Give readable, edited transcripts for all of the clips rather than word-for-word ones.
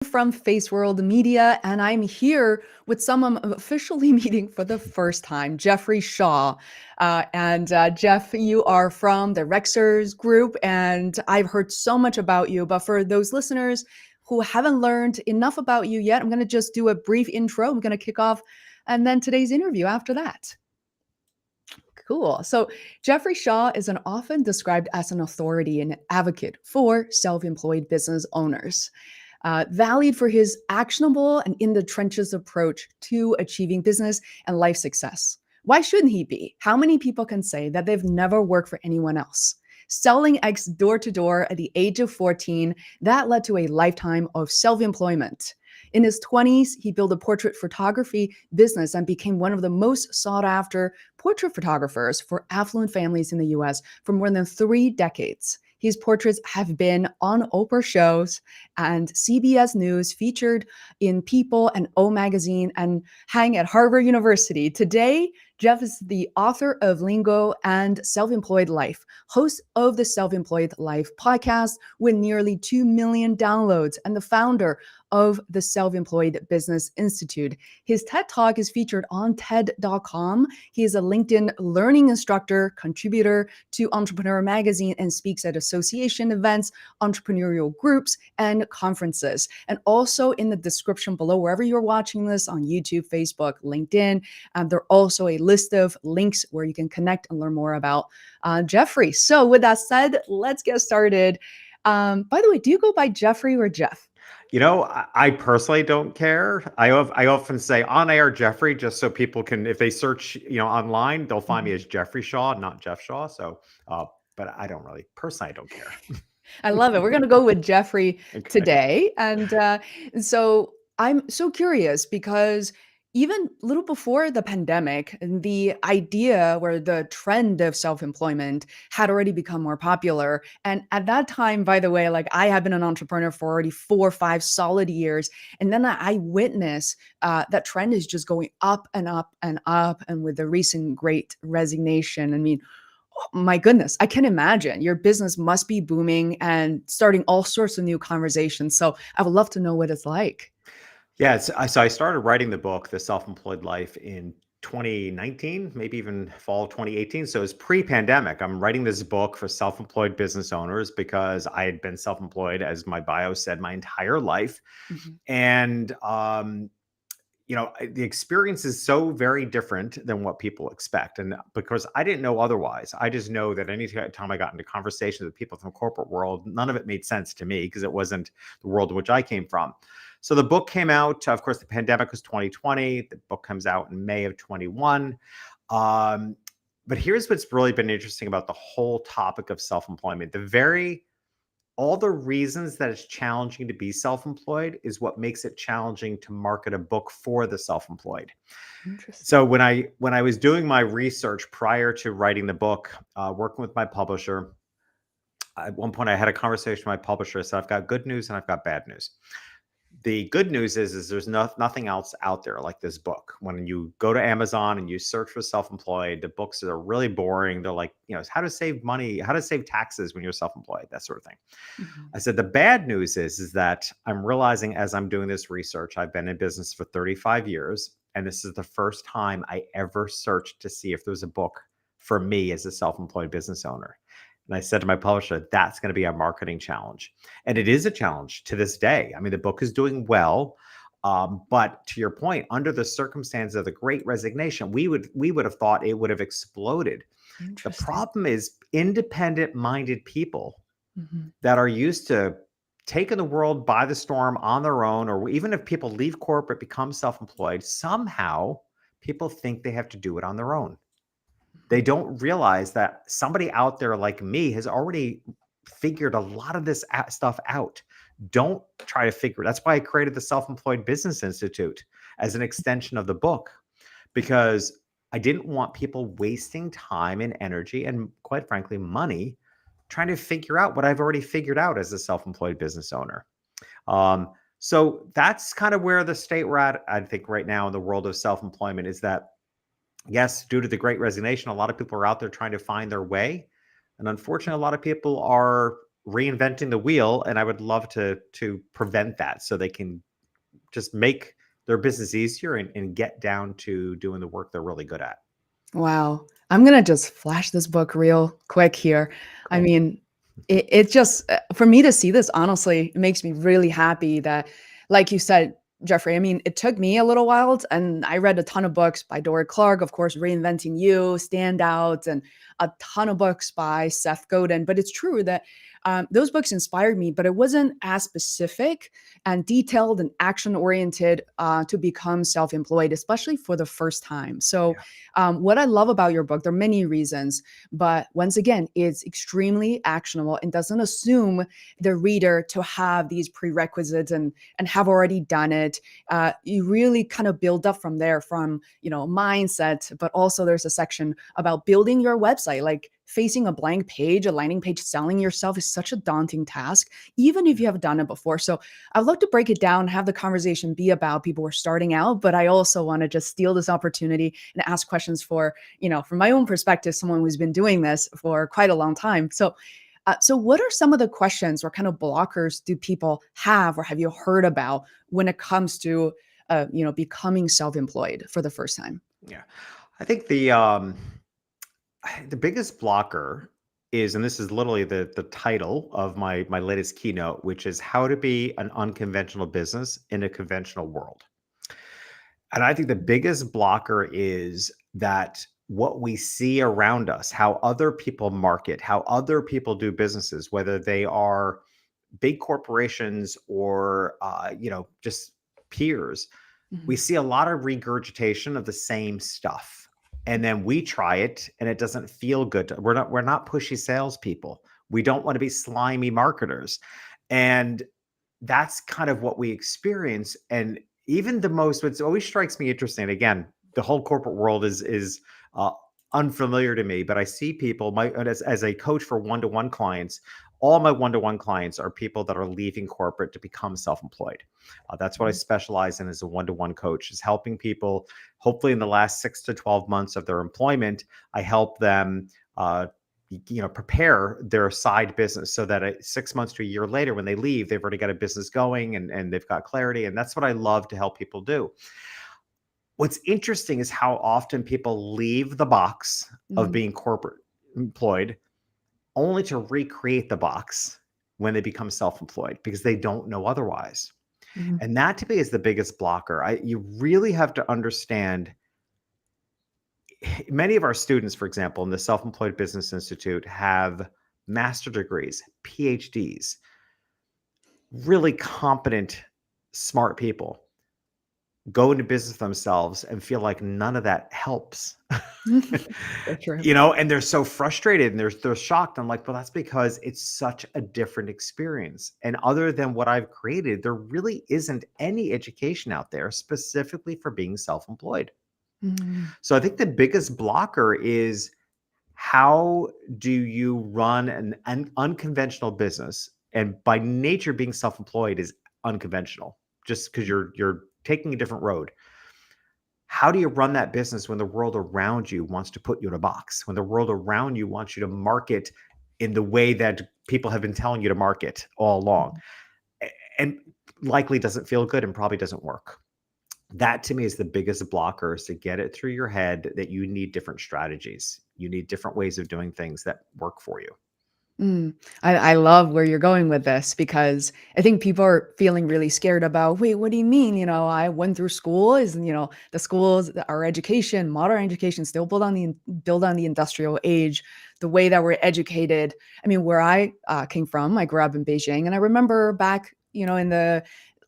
from Face World Media, and I'm here with someone I'm officially meeting for the first time, Jeffrey Shaw. Jeff, you are from the Rexers Group, and I've heard so much about you. But for those listeners who haven't learned enough about you yet, I'm going to just do a brief intro. I'm going to kick off, and then today's interview after that. Cool. So, Jeffrey Shaw is an often described as an authority and advocate for self employed business owners, valued for his actionable and in the trenches approach to achieving business and life success. Why shouldn't he be? How many people can say that they've never worked for anyone else? Selling eggs door to door at the age of 14, that led to a lifetime of self employment. In his 20s, he built a portrait photography business and became one of the most sought after portrait photographers for affluent families in the US for more than 3 decades. His portraits have been on Oprah shows and CBS News, featured in People and O Magazine, and hang at Harvard University. Today, Jeff is the author of Lingo and Self-Employed Life, host of the Self-Employed Life podcast with nearly 2 million downloads, and the founder of the Self-Employed Business Institute. His TED Talk is featured on TED.com. He is a LinkedIn learning instructor, contributor to Entrepreneur Magazine, and speaks at association events, entrepreneurial groups, and conferences. And also in the description below, wherever you're watching this, on YouTube, Facebook, LinkedIn, there are also a list of links where you can connect and learn more about Jeffrey. So with that said, let's get started. By the way, do you go by Jeffrey or Jeff? I personally don't care. I often say on air Jeffrey, just so people can, if they search, online, they'll find me as Jeffrey Shaw, not Jeff Shaw. So, but I don't really, personally, I don't care. I love it. We're going to go with Jeffrey Okay. today. So I'm so curious because even a little before the pandemic, the idea where the trend of self-employment had already become more popular. And at that time, by the way, like I have been an entrepreneur for already 4 or 5 solid years. And then I witnessed that trend is just going up and up and up. And with the recent great resignation, I mean, my goodness, I can imagine your business must be booming and starting all sorts of new conversations. So I would love to know what it's like. Yeah. So I started writing the book, The Self-Employed Life, in 2019, maybe even fall of 2018. So it's pre-pandemic. I'm writing this book for self-employed business owners because I had been self-employed, as my bio said, my entire life. Mhm. And the experience is so very different than what people expect. And because I didn't know otherwise, I just know that any time I got into conversations with people from the corporate world, none of it made sense to me because it wasn't the world in which I came from. So the book came out, of course, the pandemic was 2020. The book comes out in May of 21. But here's what's really been interesting about the whole topic of self-employment. All the reasons that it's challenging to be self-employed is what makes it challenging to market a book for the self-employed. Interesting. So when I was doing my research prior to writing the book, working with my publisher, at one point I had a conversation with my publisher. I said, I've got good news and I've got bad news. The good news is there's nothing else out there like this book. When you go to Amazon and you search for self-employed, the books are really boring. They're like, how to save money, how to save taxes when you're self-employed, that sort of thing. Mhm. I said, the bad news is that I'm realizing as I'm doing this research, I've been in business for 35 years, and this is the first time I ever searched to see if there was a book for me as a self-employed business owner. And I said to my publisher, that's going to be our marketing challenge. And it is a challenge to this day. I mean, the book is doing well. But to your point, under the circumstances of the Great Resignation, we would have thought it would have exploded. The Interesting. problem is independent-minded people Mhm. that are used to taking the world by the storm on their own, or even if people leave corporate, become self-employed, somehow people think they have to do it on their own. They don't realize that somebody out there like me has already figured a lot of this stuff out. Don't try to figure it. That's why I created the Self-Employed Business Institute as an extension of the book, because I didn't want people wasting time and energy and, quite frankly, money trying to figure out what I've already figured out as a self-employed business owner. So that's kind of where the state we're at, I think, right now in the world of self-employment, is that, yes, due to the Great Resignation, a lot of people are out there trying to find their way. And unfortunately, a lot of people are reinventing the wheel, and I would love to prevent that so they can just make their business easier and get down to doing the work they're really good at. Wow. I'm gonna just flash this book real quick here. I Cool. mean, it just for me to see this, honestly, it makes me really happy that, like you said, Jeffrey, I mean, it took me a little while, and I read a ton of books by Dory Clark, of course, Reinventing You, Stand Out, and a ton of books by Seth Godin. But it's true that those books inspired me, but it wasn't as specific and detailed and action oriented to become self employed, especially for the first time. So, Yeah. what I love about your book, there are many reasons, but once again, it's extremely actionable and doesn't assume the reader to have these prerequisites and have already done it. You really kind of build up from there, from mindset, but also there's a section about building your website, like facing a blank page, a landing page, selling yourself is such a daunting task, even if you have done it before. So I'd love to break it down, have the conversation be about people who are starting out, but I also want to just steal this opportunity and ask questions for, from my own perspective, someone who's been doing this for quite a long time. So what are some of the questions or kind of blockers do people have or have you heard about when it comes to, becoming self-employed for the first time? Yeah. I think the biggest blocker is, and this is literally the title of my latest keynote, which is how to be an unconventional business in a conventional world. And I think the biggest blocker is that what we see around us, how other people market, how other people do businesses, whether they are big corporations or just peers, we Mhm, see a lot of regurgitation of the same stuff. And then we try it and it doesn't feel good. We're not pushy salespeople. We don't want to be slimy marketers. And that's kind of what we experience. And even the most, what always strikes me interesting, again, the whole corporate world is uh, unfamiliar to me, but I see people, as a coach for one-to-one clients, all my one-to-one clients are people that are leaving corporate to become self-employed. That's what I mhm, specialize in as a one-to-one coach, is helping people, hopefully in the last 6 to 12 months of their employment, I help them prepare their side business so that 6 months to a year later, when they leave, they've already got a business going and they've got clarity. And that's what I love to help people do. What's interesting is how often people leave the box of mhm, being corporate employed only to recreate the box when they become self-employed because they don't know otherwise. mhm, And that to me is the biggest blocker. You really have to understand. Many of our students, for example, in the Self-Employed Business Institute have master degrees, PhDs, really competent, smart people go into business themselves and feel like none of that helps. so true. And they're so frustrated and they're shocked. I'm like, well, that's because it's such a different experience. And other than what I've created, there really isn't any education out there specifically for being self-employed. Mhm, So I think the biggest blocker is, how do you run an unconventional business? And by nature, being self-employed is unconventional, just because you're taking a different road. How do you run that business when the world around you wants to put you in a box? When the world around you wants you to market in the way that people have been telling you to market all along, mhm, and likely doesn't feel good and probably doesn't work. That to me is the biggest blocker, is to get it through your head that you need different strategies. You need different ways of doing things that work for you. mm. I love where you're going with this because I think people are feeling really scared about, wait, what do you mean? I went through school, is, the schools, our education, modern education still built on the industrial age, the way that we're educated. I mean, where I came from, I grew up in Beijing, and I remember back, in the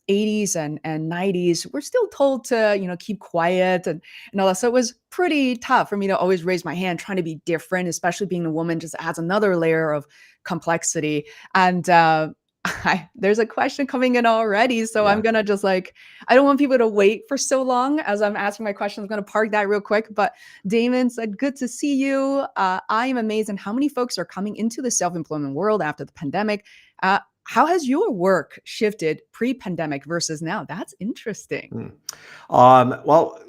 80s and 90s, we're still told to, keep quiet and all that. So it was pretty tough for me to always raise my hand, trying to be different, especially being a woman just adds another layer of complexity. And there's a question coming in already. So I'm Yeah. going to just I don't want people to wait for so long as I'm asking my question. I'm going to park that real quick. But Damon said, good to see you. I am amazed at how many folks are coming into the self employment world after the pandemic. How has your work shifted pre-pandemic versus now? That's interesting. Mm. Well,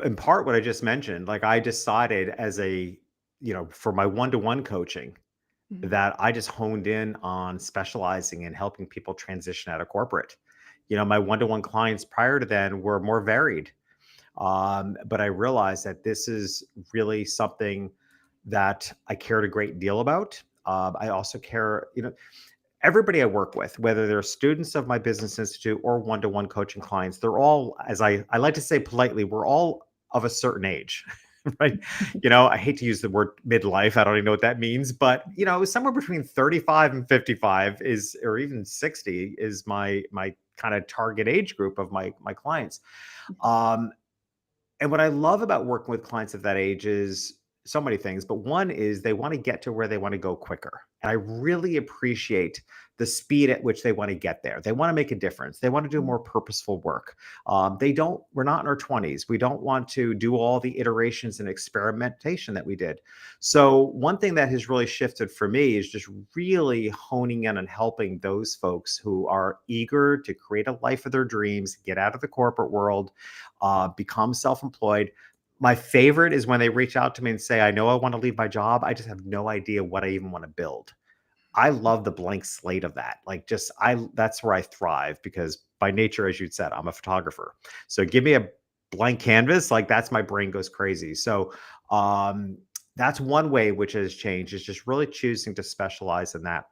in part what I just mentioned, like I decided for my one-to-one coaching, Mhm. that I just honed in on specializing in helping people transition out of corporate. You know, my one-to-one clients prior to then were more varied. But I realized that this is really something that I cared a great deal about. I also care, you know, everybody I work with, whether they're students of my business institute or one-to-one coaching clients, they're all, as I like to say politely, we're all of a certain age, right? You know, I hate to use the word midlife. I don't even know what that means, but you know, somewhere between 35 and 55 is, or even 60 is my kind of target age group of my clients. Um, and what I love about working with clients of that age is so many things, but one is they want to get to where they want to go quicker. And I really appreciate the speed at which they want to get there. They want to make a difference. They want to do Mhm. more purposeful work. We're not in our 20s. We don't want to do all the iterations and experimentation that we did. So, one thing that has really shifted for me is just really honing in and helping those folks who are eager to create a life of their dreams, get out of the corporate world, become self employed. My favorite is when they reach out to me and say, I know I want to leave my job. I just have no idea what I even want to build. I love the blank slate of that. Like, just, that's where I thrive because by nature, as you said, I'm a photographer. So give me a blank canvas, like that's my brain goes crazy. So, um, that's one way which has changed, is just really choosing to specialize in that.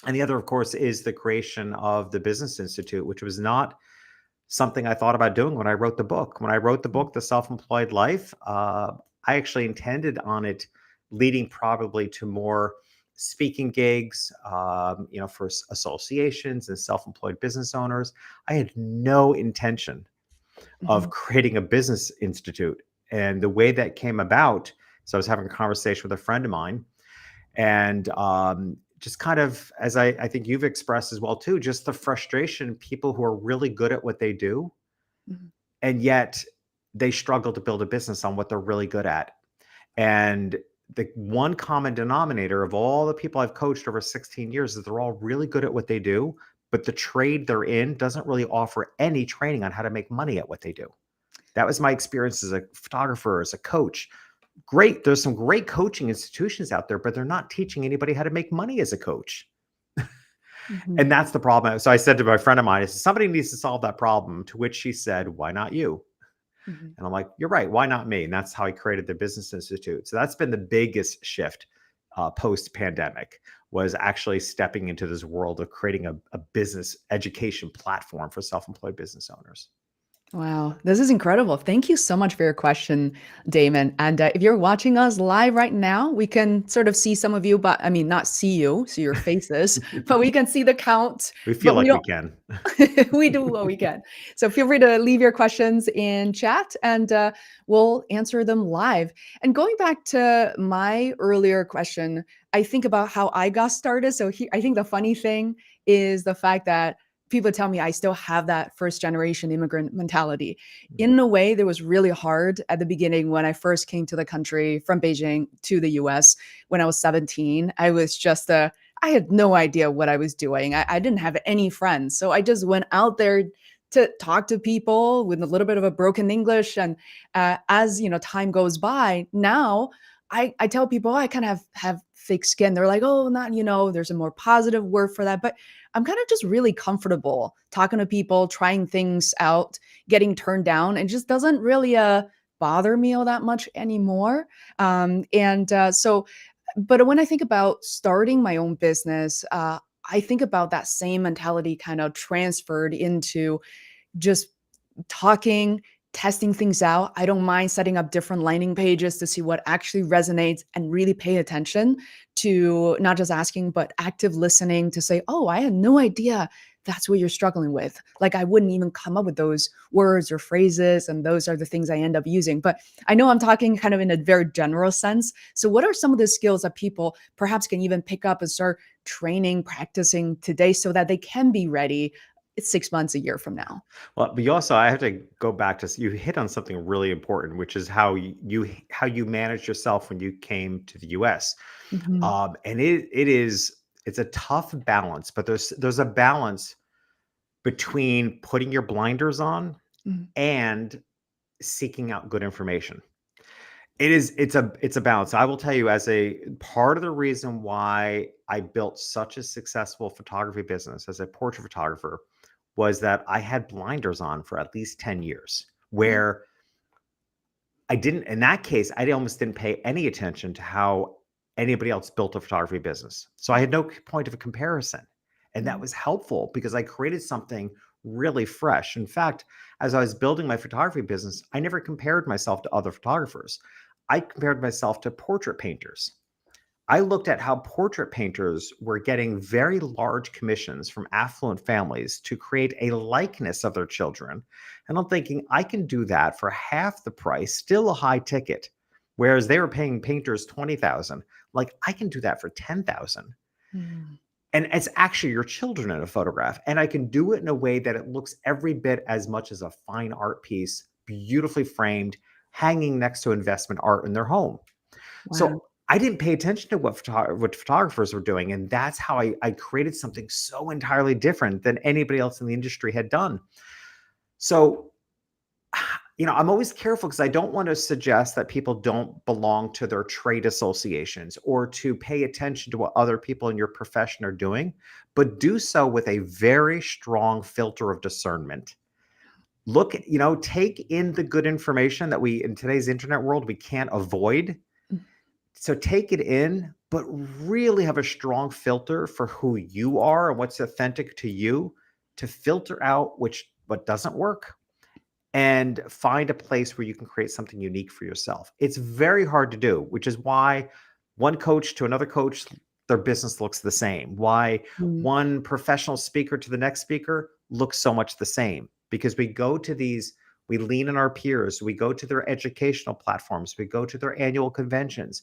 And the other, of course, is the creation of the Business Institute, which was not something I thought about doing when I wrote the book. When I wrote the book, The Self-Employed Life, I actually intended on it leading probably to more speaking gigs, you know, for associations and self-employed business owners. I had no intention of Mhm. creating a business institute. And the way that came about, so I was having a conversation with a friend of mine, and just kind of, as I think you've expressed as well too, just the frustration, people who are really good at what they do Mhm. and yet they struggle to build a business on what they're really good at. And the one common denominator of all the people I've coached over 16 years is they're all really good at what they do, but the trade they're in doesn't really offer any training on how to make money at what they do. That was my experience as a photographer, as a coach. Great, there's some great coaching institutions out there, but they're not teaching anybody how to make money as a coach. Mhm. And that's the problem. So I said to my friend of mine, I said, somebody needs to solve that problem. To which she said, why not you? Mhm. And I'm like, you're right. Why not me? And that's how I created the Business Institute. So that's been the biggest shift post pandemic, was actually stepping into this world of creating a business education platform for self-employed business owners. Wow, this is incredible. Thank you so much for your question, Damon. And if you're watching us live right now, we can sort of see some of you, but I mean, not see you, see your faces, but we can see the count. We feel But we like we don't, can. we do what we can. So feel free to leave your questions in chat and we'll answer them live. And going back to my earlier question, I think about how I got started. So I think the funny thing is the fact that people tell me I still have that first generation immigrant mentality. In a way, that was really hard at the beginning when I first came to the country from Beijing to the US when I was 17. I was just a I had no idea what I was doing. I didn't have any friends. So I just went out there to talk to people with a little bit of a broken English. And as you know, time goes by, now I tell people, oh, I kind of have thick skin. They're like, oh, not, there's a more positive word for that. But I'm kind of just really comfortable talking to people, trying things out, getting turned down. It just doesn't really bother me all that much anymore. So but when I think about starting my own business, I think about that same mentality kind of transferred into just talking, testing things out. I don't mind setting up different landing pages to see what actually resonates and really pay attention to not just asking, but active listening to say, oh, I had no idea that's what you're struggling with. Like, I wouldn't even come up with those words or phrases. And those are the things I end up using. But I know I'm talking kind of in a very general sense. So, what are some of the skills that people perhaps can even pick up and start training, practicing today so that they can be ready 6 months, a year from now? Well, but you also, I have to go back to, you hit on something really important, which is how how you managed yourself when you came to the US. Mhm. And it's a tough balance, but there's a balance between putting your blinders on Mhm. and seeking out good information. It's a balance. I will tell you, as a part of the reason why I built such a successful photography business as a portrait photographer was that I had blinders on for at least 10 years, Mm, where I didn't, in that case, I almost didn't pay any attention to how anybody else built a photography business. So I had no point of a comparison. And that mm, was helpful because I created something really fresh. In fact, as I was building my photography business, I never compared myself to other photographers. I compared myself to portrait painters. I looked at how portrait painters were getting very large commissions from affluent families to create a likeness of their children. And I'm thinking, I can do that for half the price, still a high ticket. Whereas they were paying painters 20,000. Like, I can do that for 10,000. mm, And it's actually your children in a photograph. And I can do it in a way that it looks every bit as much as a fine art piece, beautifully framed, hanging next to investment art in their home. wow. So I didn't pay attention to what photographers were doing. And that's how I created something so entirely different than anybody else in the industry had done. So, I'm always careful because I don't want to suggest that people don't belong to their trade associations or to pay attention to what other people in your profession are doing, but do so with a very strong filter of discernment. Look, take in the good information that we, in today's internet world, we can't avoid. Mm, So take it in, but really have a strong filter for who you are and what's authentic to you, to filter out what doesn't work, and find a place where you can create something unique for yourself. It's very hard to do, which is why one coach to another coach, their business looks the same. Why mm. one professional speaker to the next speaker looks so much the same, because we lean on our peers, we go to their educational platforms, we go to their annual conventions.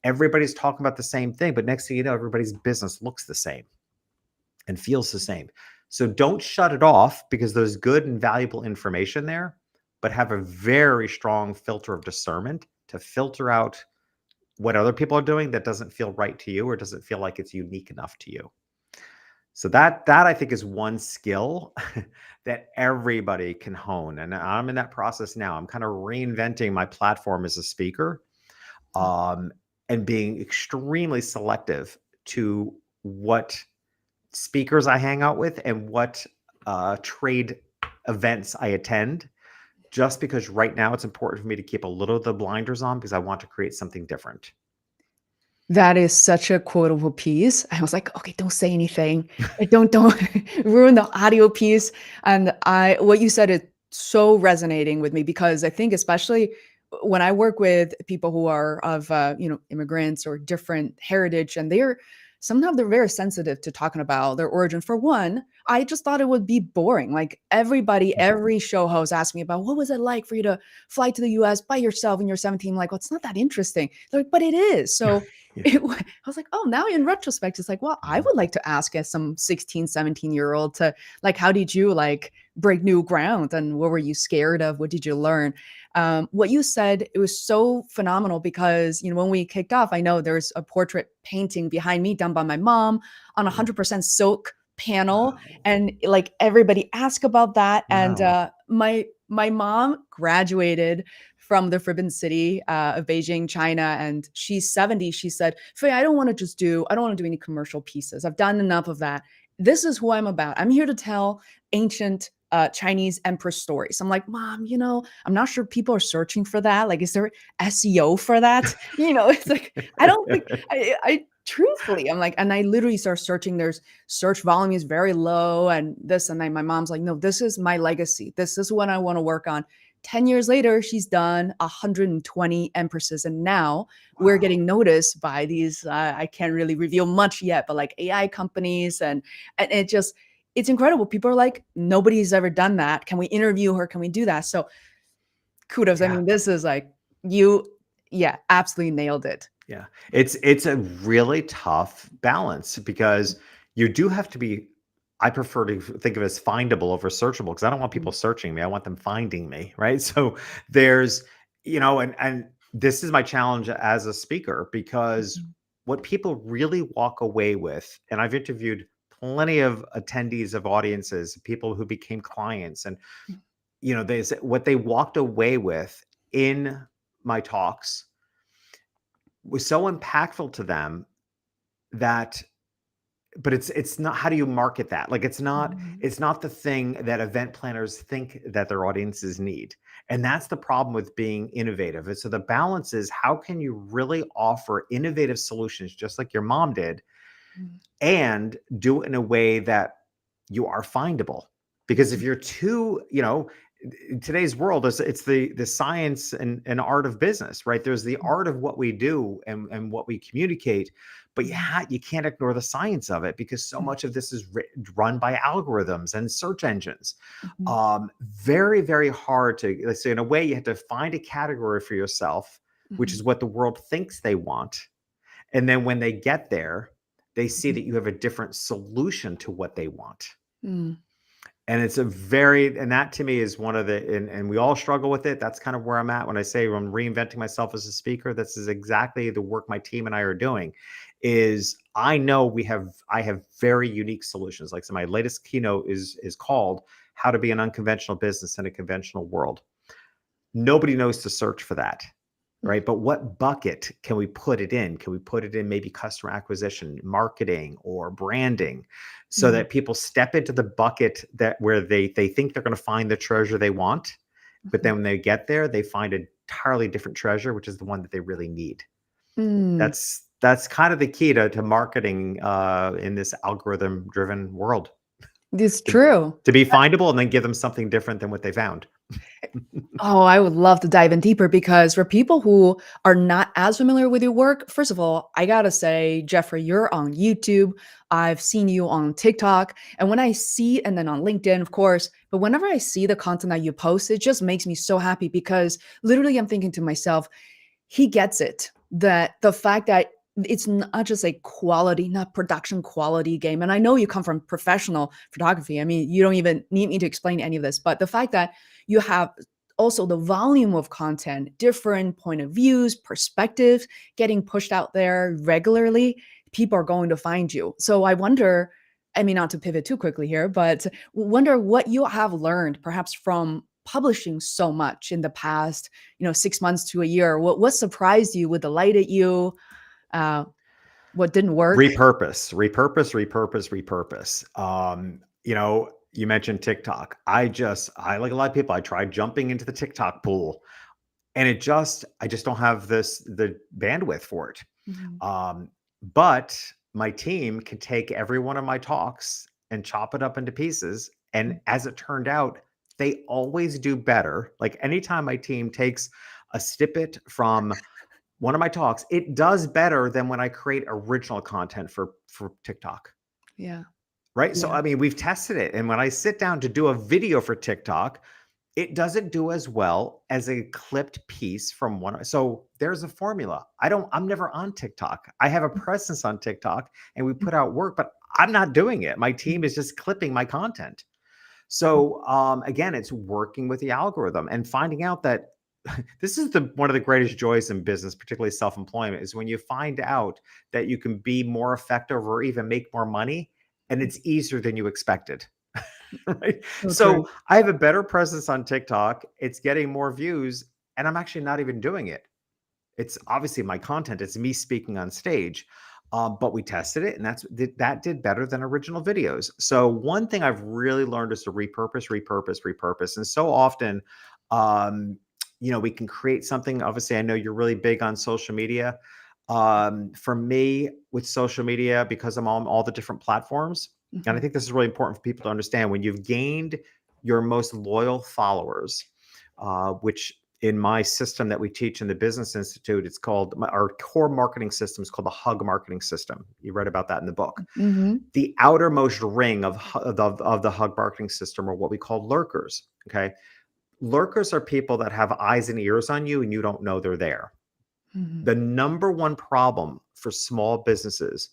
Everybody's talking about the same thing, but next thing you know, everybody's business looks the same and feels the same. So don't shut it off because there's good and valuable information there, but have a very strong filter of discernment to filter out what other people are doing that doesn't feel right to you or doesn't feel like it's unique enough to you. So that I think is one skill that everybody can hone. And I'm in that process now. I'm kind of reinventing my platform as a speaker, um, and being extremely selective to what speakers I hang out with and what trade events I attend, just because right now it's important for me to keep a little of the blinders on because I want to create something different. That is such a quotable piece. I was like, "Okay, don't say anything. Don't ruin the audio piece." And what you said is so resonating with me because I think especially when I work with people who are of, immigrants or different heritage, and sometimes they're very sensitive to talking about their origin. For one, I just thought it would be boring. Like every show host asked me about what was it like for you to fly to the US by yourself when you're 17. I'm like, well, it's not that interesting. They're like, but it is. So Yeah. I was like, oh, now in retrospect, it's like, well, I would like to ask as some 16, 17-year-old to like, how did you like break new ground and what were you scared of? What did you learn? What you said, it was so phenomenal because, when we kicked off, I know there's a portrait painting behind me done by my mom on a Yeah. 100% silk panel. Wow. And like everybody asked about that. And Wow. my mom graduated from the Forbidden City of Beijing, China, and she's 70. She said, Faye, I don't want to do any commercial pieces. I've done enough of that. This is who I'm about. I'm here to tell ancient Chinese empress stories. I'm like, Mom, I'm not sure people are searching for that. Like, is there SEO for that? It's like, I don't think, I truthfully, I'm like, and I literally start searching. There's search volume is very low and this and then my mom's like, no, this is my legacy. This is what I want to work on. 10 years later, she's done 120 empresses. And now we're Wow. getting noticed by these, I can't really reveal much yet, but like AI companies. And it's incredible. People are like, nobody's ever done that. Can we interview her? Can we do that? So kudos. I Yeah. mean, this is like you, yeah, absolutely nailed it. Yeah. It's a really tough balance because you do have to be, I prefer to think of it as findable over searchable because I don't want people searching me. I want them finding me, right? So there's, and this is my challenge as a speaker because Mhm. what people really walk away with, and I've interviewed plenty of attendees of audiences, people who became clients, and they what they walked away with in my talks was so impactful to them that, but it's not, how do you market that? Like Mhm. it's not the thing that event planners think that their audiences need. And that's the problem with being innovative. And so the balance is, how can you really offer innovative solutions just like your mom did, Mhm. and do it in a way that you are findable? Because if Mhm. you're too, in today's world, it's the science and art of business, right? There's the art of what we do and what we communicate, but Mhm. you can't ignore the science of it, because so Mhm. much of this is run by algorithms and search engines. Mhm. Very, very hard to, let's say, in a way, you have to find a category for yourself, which Mhm. is what the world thinks they want. And then when they get there, they see Mhm. that you have a different solution to what they want. Mm. And it's a very, and that to me is one of the, and we all struggle with it. That's kind of where I'm at when I say I'm reinventing myself as a speaker. This is exactly the work my team and I are doing. Is I know I have very unique solutions. Like, so my latest keynote is called "How to Be an Unconventional Business in a Conventional World." Nobody knows to search for that, right? But what bucket can we put it in? Can we put it in maybe customer acquisition, marketing, or branding, so Mhm. that people step into the bucket that where they think they're going to find the treasure they want, but then Mhm. when they get there, they find an entirely different treasure, which is the one that they really need. Mm. That's kind of the key to marketing in this algorithm driven world. It's to, true. to be findable and then give them something different than what they found. Oh, I would love to dive in deeper because for people who are not as familiar with your work, first of all, I gotta say, Jeffrey, you're on YouTube. I've seen you on TikTok. And when I see, and then on LinkedIn, of course, but whenever I see the content that you post, it just makes me so happy because literally I'm thinking to myself, he gets it. That the fact that it's not just a quality, not production quality game. And I know you come from professional photography. I mean, you don't even need me to explain any of this, but the fact that you have also the volume of content, different point of views, perspectives getting pushed out there regularly, people are going to find you. So I wonder, I mean, not to pivot too quickly here, but wonder what you have learned perhaps from publishing so much in the past, 6 months to a year. What surprised you? What delighted you? Uh, what didn't work? Repurpose. You mentioned TikTok. I like a lot of people, I tried jumping into the TikTok pool, and I just don't have the bandwidth for it. Mhm. Um, but my team can take every one of my talks and chop it up into pieces. And as it turned out, they always do better. Like, anytime my team takes a snippet from one of my talks, it does better than when I create original content for TikTok. Yeah. Right. So, Yeah. I mean, we've tested it. And when I sit down to do a video for TikTok, it doesn't do as well as a clipped piece from one. So there's a formula. I'm never on TikTok. I have a presence on TikTok and we put out work, but I'm not doing it. My team is just clipping my content. So again, it's working with the algorithm and finding out that this is one of the greatest joys in business, particularly self-employment, is when you find out that you can be more effective or even make more money, and it's easier than you expected. Right? So true. So I have a better presence on TikTok. It's getting more views, and I'm actually not even doing it. It's obviously my content. It's me speaking on stage. But we tested it, and that did better than original videos. So one thing I've really learned is to repurpose. And so often, um, we can create something. Obviously, I know you're really big on social media. For me, with social media, because I'm on all the different platforms, and I Mhm. think this is really important for people to understand. When you've gained your most loyal followers, which in my system that we teach in the Business Institute, it's called, our core marketing system is called the Hug marketing system. You read about that in the book. Mhm. The outermost ring of the Hug marketing system are what we call lurkers. Okay. Lurkers are people that have eyes and ears on you and you don't know they're there. Mhm. The number one problem for small businesses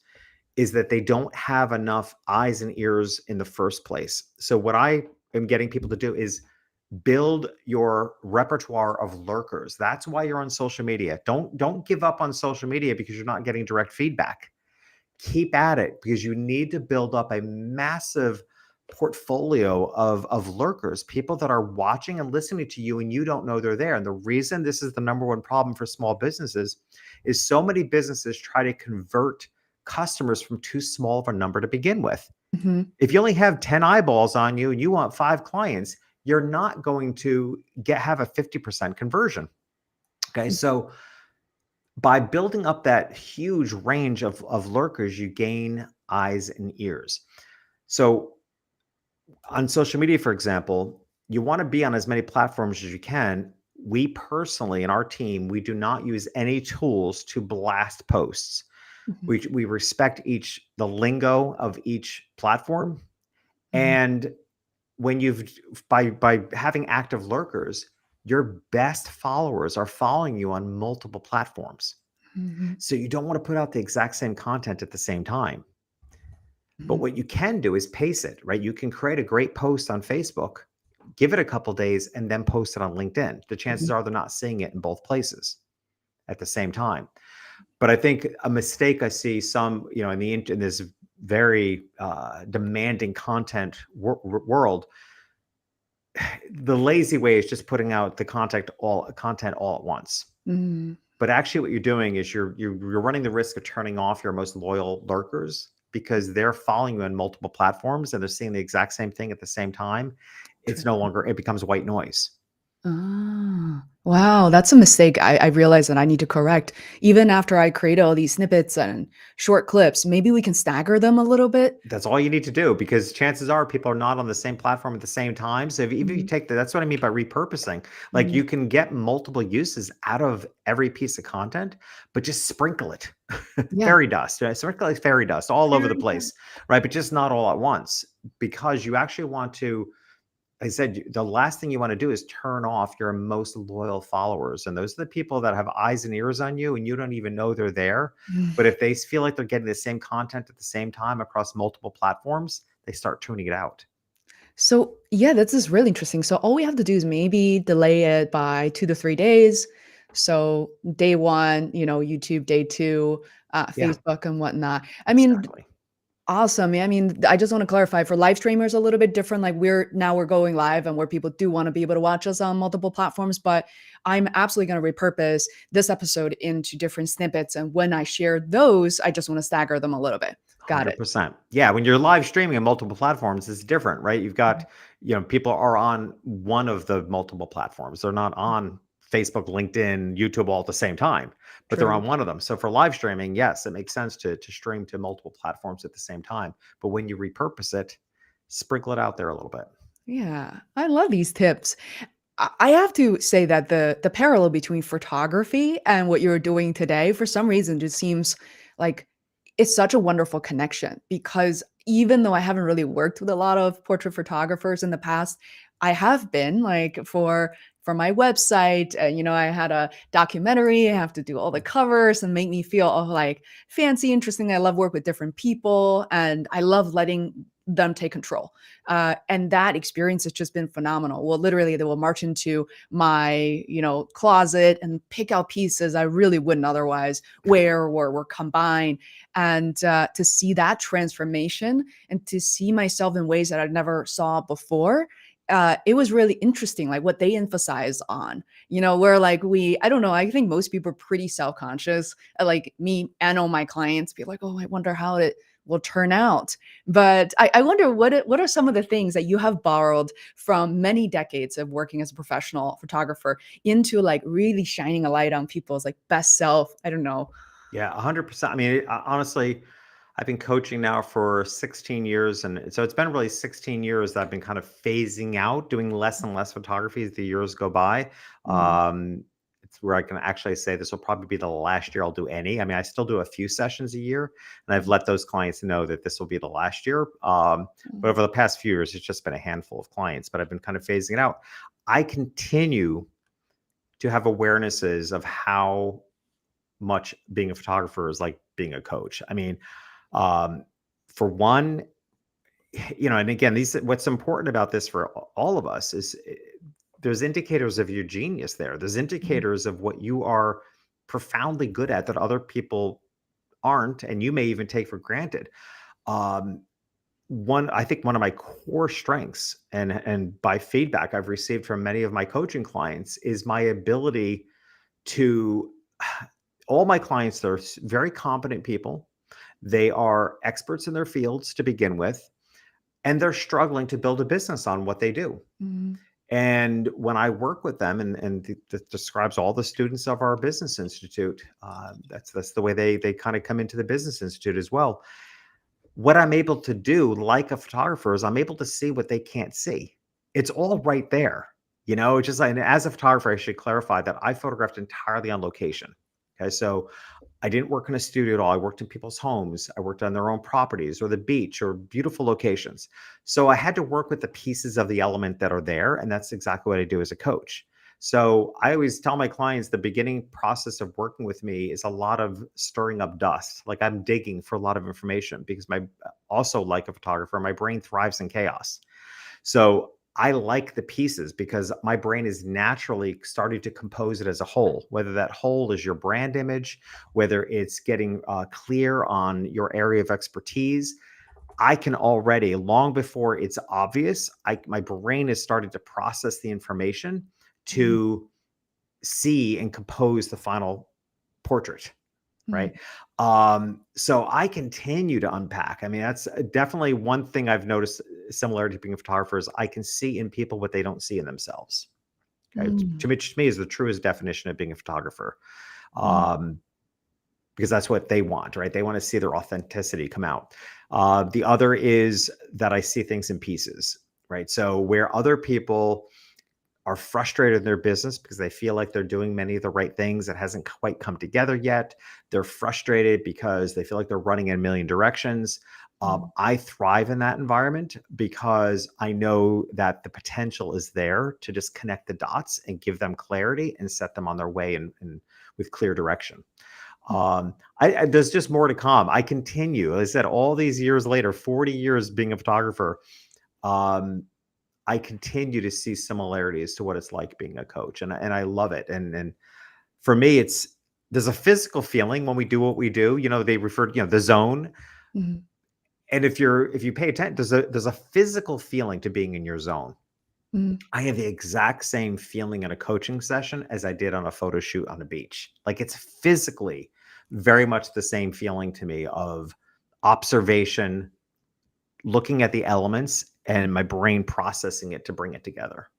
is that they don't have enough eyes and ears in the first place. So what I am getting people to do is build your repertoire of lurkers. That's why you're on social media. Don't give up on social media because you're not getting direct feedback. Keep at it, because you need to build up a massive portfolio of lurkers, people that are watching and listening to you and you don't know they're there. And the reason this is the number one problem for small businesses is so many businesses try to convert customers from too small of a number to begin with. Mhm. If you only have 10 eyeballs on you and you want 5 clients, you're not going to have a 50% conversion. Okay. So by building up that huge range of lurkers, you gain eyes and ears. So on social media, for example, you want to be on as many platforms as you can. We personally, in our team, we do not use any tools to blast posts. Mhm. We respect the lingo of each platform. Mhm. And when by having active lurkers, your best followers are following you on multiple platforms. Mhm. So you don't want to put out the exact same content at the same time. But Mhm. what you can do is pace it, right? You can create a great post on Facebook, give it a couple days, and then post it on LinkedIn. The chances Mhm. are they're not seeing it in both places at the same time. But I think a mistake I see some, in this very demanding content world, the lazy way is just putting out the content all at once. Mhm. But actually, what you're doing is you're running the risk of turning off your most loyal lurkers because they're following you on multiple platforms and they're seeing the exact same thing at the same time. True. It becomes white noise. Ah, wow, that's a mistake I realize that I need to correct. Even after I create all these snippets and short clips, maybe we can stagger them a little bit. That's all you need to do because chances are people are not on the same platform at the same time. So if you Mhm. take that's what I mean by repurposing. Like Mhm. you can get multiple uses out of every piece of content, but just sprinkle it. Yeah. Fairy dust, right? Sprinkle like fairy dust all over the Very good. place, right? But just not all at once because you actually want to I said the last thing you want to do is turn off your most loyal followers. And those are the people that have eyes and ears on you and you don't even know they're there. Mm. But if they feel like they're getting the same content at the same time across multiple platforms, they start tuning it out. So, yeah, this is really interesting. So all we have to do is maybe delay it by 2 to 3 days. So day 1, YouTube, day 2, Yeah, Facebook and whatnot. I mean, exactly. awesome. Yeah, I mean, I just want to clarify for live streamers a little bit different. Like we're going live and where people do want to be able to watch us on multiple platforms, but I'm absolutely going to repurpose this episode into different snippets. And when I share those, I just want to stagger them a little bit. Got it. 100%. Yeah, when you're live streaming on multiple platforms, it's different, right? You've got, Mhm. people are on one of the multiple platforms. They're not on Facebook, LinkedIn, YouTube all at the same time, but they're True. on one of them. So for live streaming, yes, it makes sense to stream to multiple platforms at the same time. But when you repurpose it, sprinkle it out there a little bit. Yeah, I love these tips. I have to say that the parallel between photography and what you're doing today, for some reason, just seems like it's such a wonderful connection because even though I haven't really worked with a lot of portrait photographers in the past, I have been like for my website. I had a documentary. I have to do all the covers and make me feel all like fancy, interesting. I love work with different people, and I love letting them take control. And that experience has just been phenomenal. Well, literally, they will march into my, closet and pick out pieces I really wouldn't otherwise wear or were combined. And to see that transformation and to see myself in ways that I never saw before, it was really interesting, like what they emphasize on, where like I don't know, I think most people are pretty self conscious, like me and all my clients be like, oh, I wonder how it will turn out. But I wonder what are some of the things that you have borrowed from many decades of working as a professional photographer into like really shining a light on people's like best self? I don't know. Yeah, 100%. I mean, honestly, I've been coaching now for 16 years. And so it's been really 16 years that I've been kind of phasing out, doing less and less photography as the years go by. Mm, It's where I can actually say this will probably be the last year I'll do any. I mean, I still do a few sessions a year, and I've mm, let those clients know that this will be the last year. But mm, over the past few years, it's just been a handful of clients, but I've been kind of phasing it out. I continue to have awarenesses of how much being a photographer is like being a coach. I mean, um, for one, and again, what's important about this for all of us is there's indicators of your genius there. There's mm, indicators of what you are profoundly good at that other people aren't, and you may even take for granted. Um, I think one of my core strengths, and by feedback I've received from many of my coaching clients, is my ability to all my clients, they're very competent people. They are experts in their fields to begin with, and they're struggling to build a business on what they do. Mhm. And when I work with them, and that describes all the students of our business institute, that's the way they kind of come into the business institute as well. What I'm able to do, like a photographer, is I'm able to see what they can't see. It's all right there. It's just like, and as a photographer, I should clarify that I photographed entirely on location. Okay. So I didn't work in a studio at all. I worked in people's homes. I worked on their own properties or the beach or beautiful locations. So I had to work with the pieces of the element that are there. And that's exactly what I do as a coach. So I always tell my clients the beginning process of working with me is a lot of stirring up dust. Like I'm digging for a lot of information because also like a photographer, my brain thrives in chaos. So I like the pieces because my brain is naturally starting to compose it as a whole, whether that whole is your brand image, whether it's getting clear on your area of expertise. I can already, long before it's obvious, my brain is starting to process the information Mhm. to see and compose the final portrait. Mhm. Right. So I continue to unpack. I mean, that's definitely one thing I've noticed similarity to being a photographer is I can see in people what they don't see in themselves. Okay. Mm. To me is the truest definition of being a photographer. Mhm. Um, because that's what they want, right? They want to see their authenticity come out. The other is that I see things in pieces, right? So where other people are frustrated in their business because they feel like they're doing many of the right things that hasn't quite come together yet. They're frustrated because they feel like they're running in a million directions. Mhm. I thrive in that environment because I know that the potential is there to just connect the dots and give them clarity and set them on their way and with clear direction. There's just more to come. I continue, as I said, all these years later, 40 years being a photographer. Um, I continue to see similarities to what it's like being a coach, and I love it. And for me, there's a physical feeling when we do what we do. They refer to the zone, Mhm. and if you pay attention, there's a physical feeling to being in your zone. Mhm. I have the exact same feeling in a coaching session as I did on a photo shoot on the beach. Like it's physically very much the same feeling to me of observation, looking at the elements, and my brain processing it to bring it together.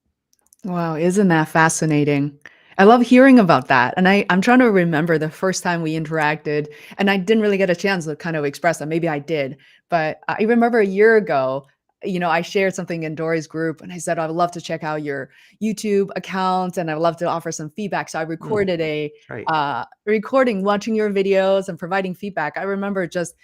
Wow, isn't that fascinating? I love hearing about that. And I'm trying to remember the first time we interacted, and I didn't really get a chance to kind of express that. Maybe I did, but I remember a year ago, I shared something in Dory's group and I said, I would love to check out your YouTube account and I'd love to offer some feedback. So I Hmm, recorded a that's right. recording, watching your videos and providing feedback. I remember just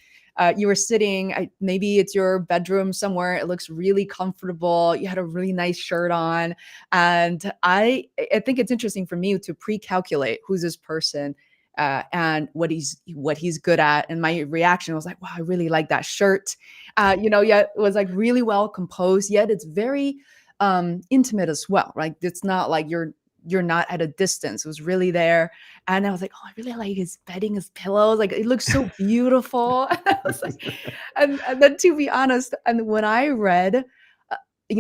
you were sitting, maybe it's your bedroom somewhere. It looks really comfortable. You had a really nice shirt on. And I think it's interesting for me to pre-calculate who's this person and what he's good at. And my reaction was like, wow, I really like that shirt. Yet it was like really well composed, yet it's very intimate as well, right? It's not like you're not at a distance. It was really there. And I was like, oh, I really like his bedding, his pillows. Like it looks so beautiful. And I was like, and then to be honest, and when I read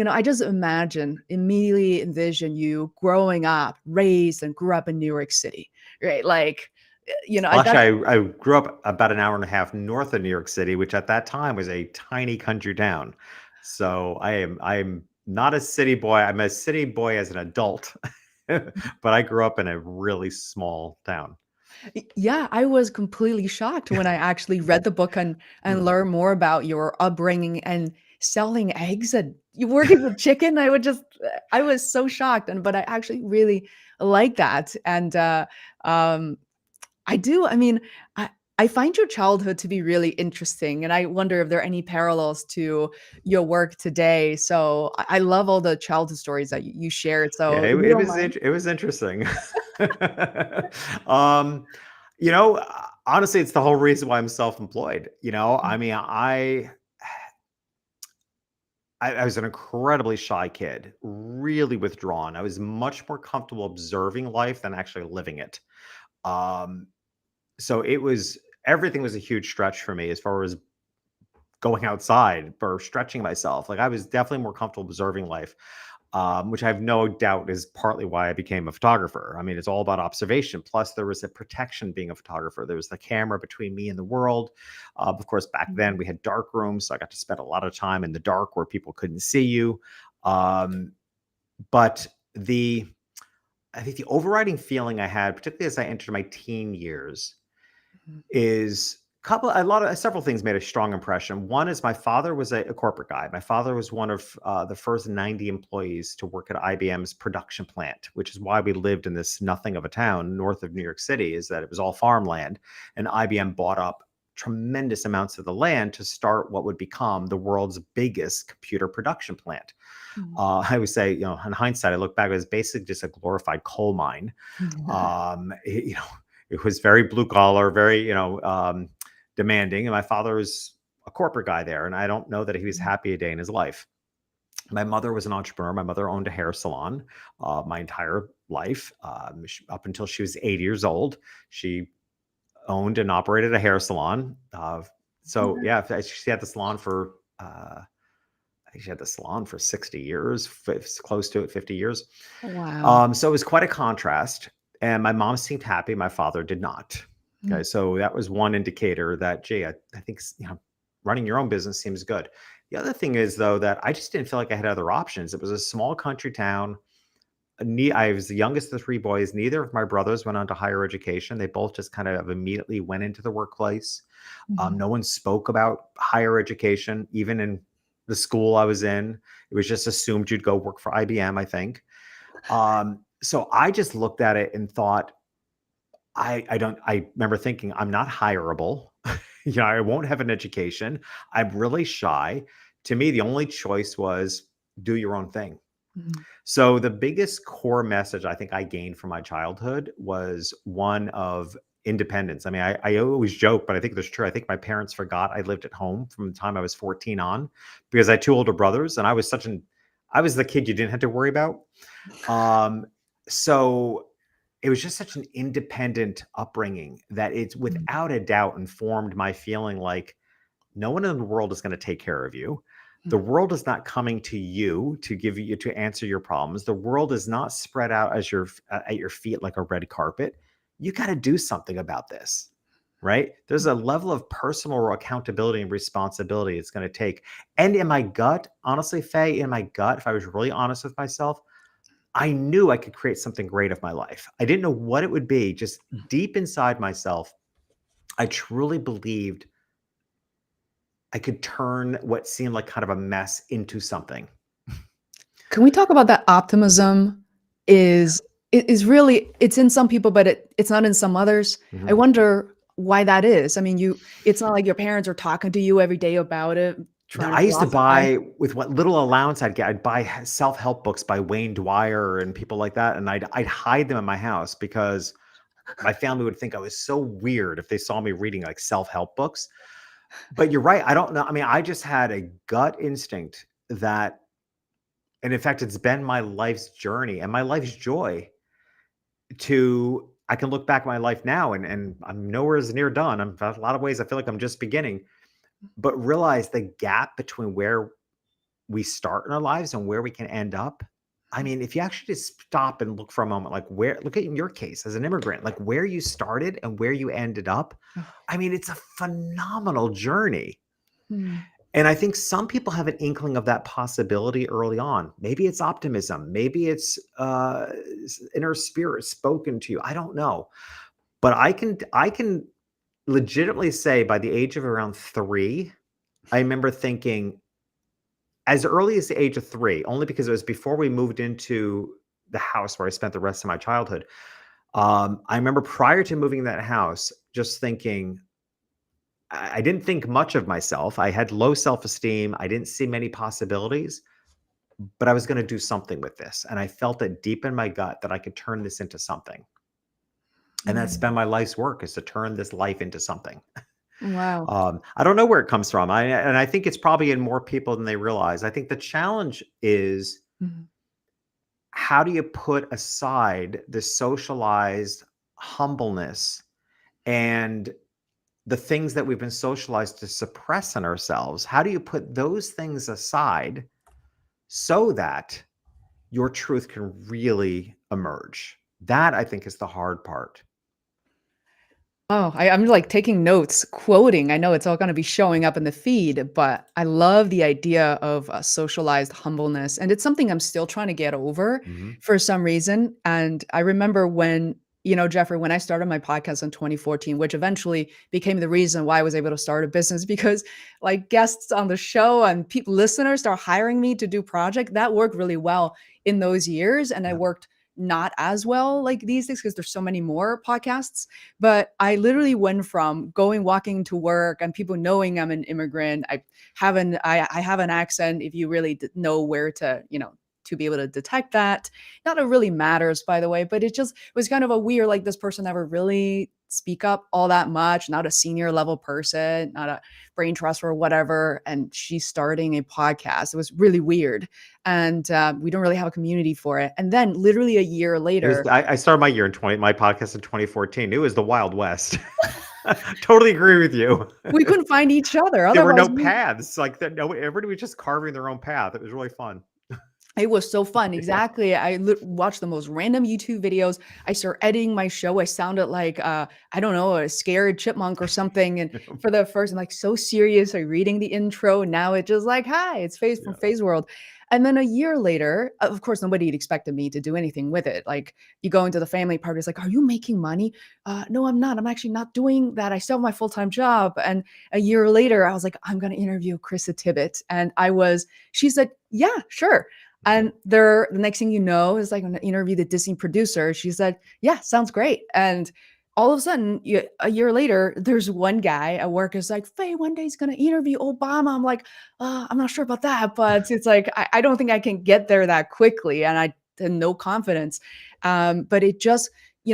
I just immediately envision you growing up, raised and grew up in New York City, right? Like, Well, that's actually, I grew up about an hour and a half north of New York City, which at that time was a tiny country town. So I'm not a city boy. I'm a city boy as an adult, but I grew up in a really small town. yeah, I was completely shocked when I actually read the book and Mm. learned more about your upbringing and selling eggs and you working with chicken. I was so shocked, but I actually really like that. And um I do. I mean, I find your childhood to be really interesting, and I wonder if there are any parallels to your work today. So I love all the childhood stories that you shared. Yeah, So it, if you it don't was mind, it was interesting. um, honestly, it's the whole reason why I'm self-employed. I mean, I was an incredibly shy kid, really withdrawn. I was much more comfortable observing life than actually living it. Um, so everything was a huge stretch for me as far as going outside or stretching myself. Like I was definitely more comfortable observing life, which I have no doubt is partly why I became a photographer. I mean, it's all about observation. Plus, there was a protection being a photographer. There was the camera between me and the world. Of course, back then we had dark rooms, so I got to spend a lot of time in the dark where people couldn't see you. But the I think the overriding feeling I had, particularly as I entered my teen years, Mhm. is several things made a strong impression. One is my father was a corporate guy. My father was one of the first 90 employees to work at IBM's production plant, which is why we lived in this nothing of a town north of New York City, is that it was all farmland. And IBM bought up tremendous amounts of the land to start what would become the world's biggest computer production plant. Mhm. I would say, in hindsight, I look back, it was basically just a glorified coal mine. It was very blue collar, very, demanding. And my father was a corporate guy there. And I don't know that he was happy a day in his life. My mother was an entrepreneur. My mother owned a hair salon my entire life. Up until she was 80 years old, she owned and operated a hair salon. So Okay. yeah, she had the salon for, I think she had the salon for 60 years, close to it, 50 years. Wow. So it was quite a contrast. And my mom seemed happy. My father did not. Okay. Mm. So that was one indicator that, gee, I think, running your own business seems good. The other thing is, though, that I just didn't feel like I had other options. It was a small country town. I was the youngest of the three boys. Neither of my brothers went on to higher education. They both just kind of immediately went into the workplace. Mhm. No one spoke about higher education, even in the school I was in. It was just assumed you'd go work for IBM, I think. So I just looked at it and thought, I remember thinking, I'm not hireable. I won't have an education. I'm really shy. To me, the only choice was do your own thing. Mhm. So the biggest core message I think I gained from my childhood was one of independence. I mean, I always joke, but I think that's true. I think my parents forgot I lived at home from the time I was 14 on, because I had two older brothers and I was the kid you didn't have to worry about. Um, so it was just such an independent upbringing that it's Mhm. without a doubt informed my feeling like no one in the world is going to take care of you. The Mhm. world is not coming to you to give you to answer your problems. The world is not spread out as at your feet like a red carpet. You got to do something about this, right? There's a level of personal accountability and responsibility it's going to take. And in my gut, honestly, Faye, in my gut, if I was really honest with myself, I knew I could create something great of my life. I didn't know what it would be. Just deep inside myself, I truly believed I could turn what seemed like kind of a mess into something. Can we talk about that optimism is really it's in some people, but it's not in some others. I Mhm. wonder why that is. I mean, it's not like your parents are talking to you every day about it, Now, trying to I used to philosophize. buy with what little allowance I'd get. I'd buy self-help books by Wayne Dwyer and people like that, and I'd hide them in my house because my family would think I was so weird if they saw me reading like self-help books. But you're right. I don't know. I mean, I just had a gut instinct that, and in fact, it's been my life's journey and my life's joy to I can look back at my life now and I'm nowhere as near done. I'm in a lot of ways I feel like I'm just beginning, but realize the gap between where we start in our lives and where we can end up. I mean, if you actually just stop and look for a moment, like look at in your case as an immigrant, like where you started and where you ended up. I mean, it's a phenomenal journey. Mhm. And I think some people have an inkling of that possibility early on. Maybe it's optimism. Maybe it's inner spirit spoken to you. I don't know. But I can legitimately say by the age of around 3, I remember thinking as early as the age of 3, only because it was before we moved into the house where I spent the rest of my childhood. I remember prior to moving in that house, just thinking, I didn't think much of myself. I had low self-esteem. I didn't see many possibilities, but I was going to do something with this. And I felt it deep in my gut that I could turn this into something. And that's Mhm. been my life's work, is to turn this life into something. Wow. I don't know where it comes from. And I think it's probably in more people than they realize. I think the challenge is, Mhm. how do you put aside the socialized humbleness and the things that we've been socialized to suppress in ourselves, how do you put those things aside so that your truth can really emerge? That, I think, is the hard part. Oh, I'm like taking notes, quoting. I know it's all going to be showing up in the feed, but I love the idea of socialized humbleness. And it's something I'm still trying to get over Mhm. for some reason. And I remember when, Jeffrey, when I started my podcast in 2014, which eventually became the reason why I was able to start a business because like guests on the show and people, listeners start hiring me to do project that worked really well in those years. And I Yeah. worked not as well like these days because there's so many more podcasts. But I literally went from walking to work and people knowing I'm an immigrant. I have an accent if you really know where to, to be able to detect that. Not that it really matters, by the way, but it just was kind of a weird, like this person never really speak up all that much, not a senior level person, not a brain trust or whatever. And she's starting a podcast. It was really weird. And we don't really have a community for it. And then literally a year It was later, I started my podcast in 2014. It was the Wild West. Totally agree with you. we couldn't find each other. There were Otherwise, no paths, like that. No, everybody was just carving their own path. It was really fun. it was so fun. Yeah. Exactly. I watched the most random YouTube videos. I start editing my show. I sounded like I don't know, a scared chipmunk or something. And for the first, I'm like so serious. I'm reading the intro. Now it's just like, hi, it's Phase from Yeah. Phase World. And then a year later, of course, nobody had expected me to do anything with it. Like you go into the family party, it's like, are you making money? No, I'm not. I'm actually not doing that. I still have my full-time job. And a year later, I was like, I'm going to interview Krista Tibbett. And she said, yeah, sure. And the next thing you know is like an interview the Disney producer. She said, "Yeah, sounds great." And all of a sudden, a year later, there's one guy at work is like, "Faye, one day he's gonna interview Obama." I'm like, I'm not sure about that, but it's like I don't think I can get there that quickly, and I had no confidence. But it just,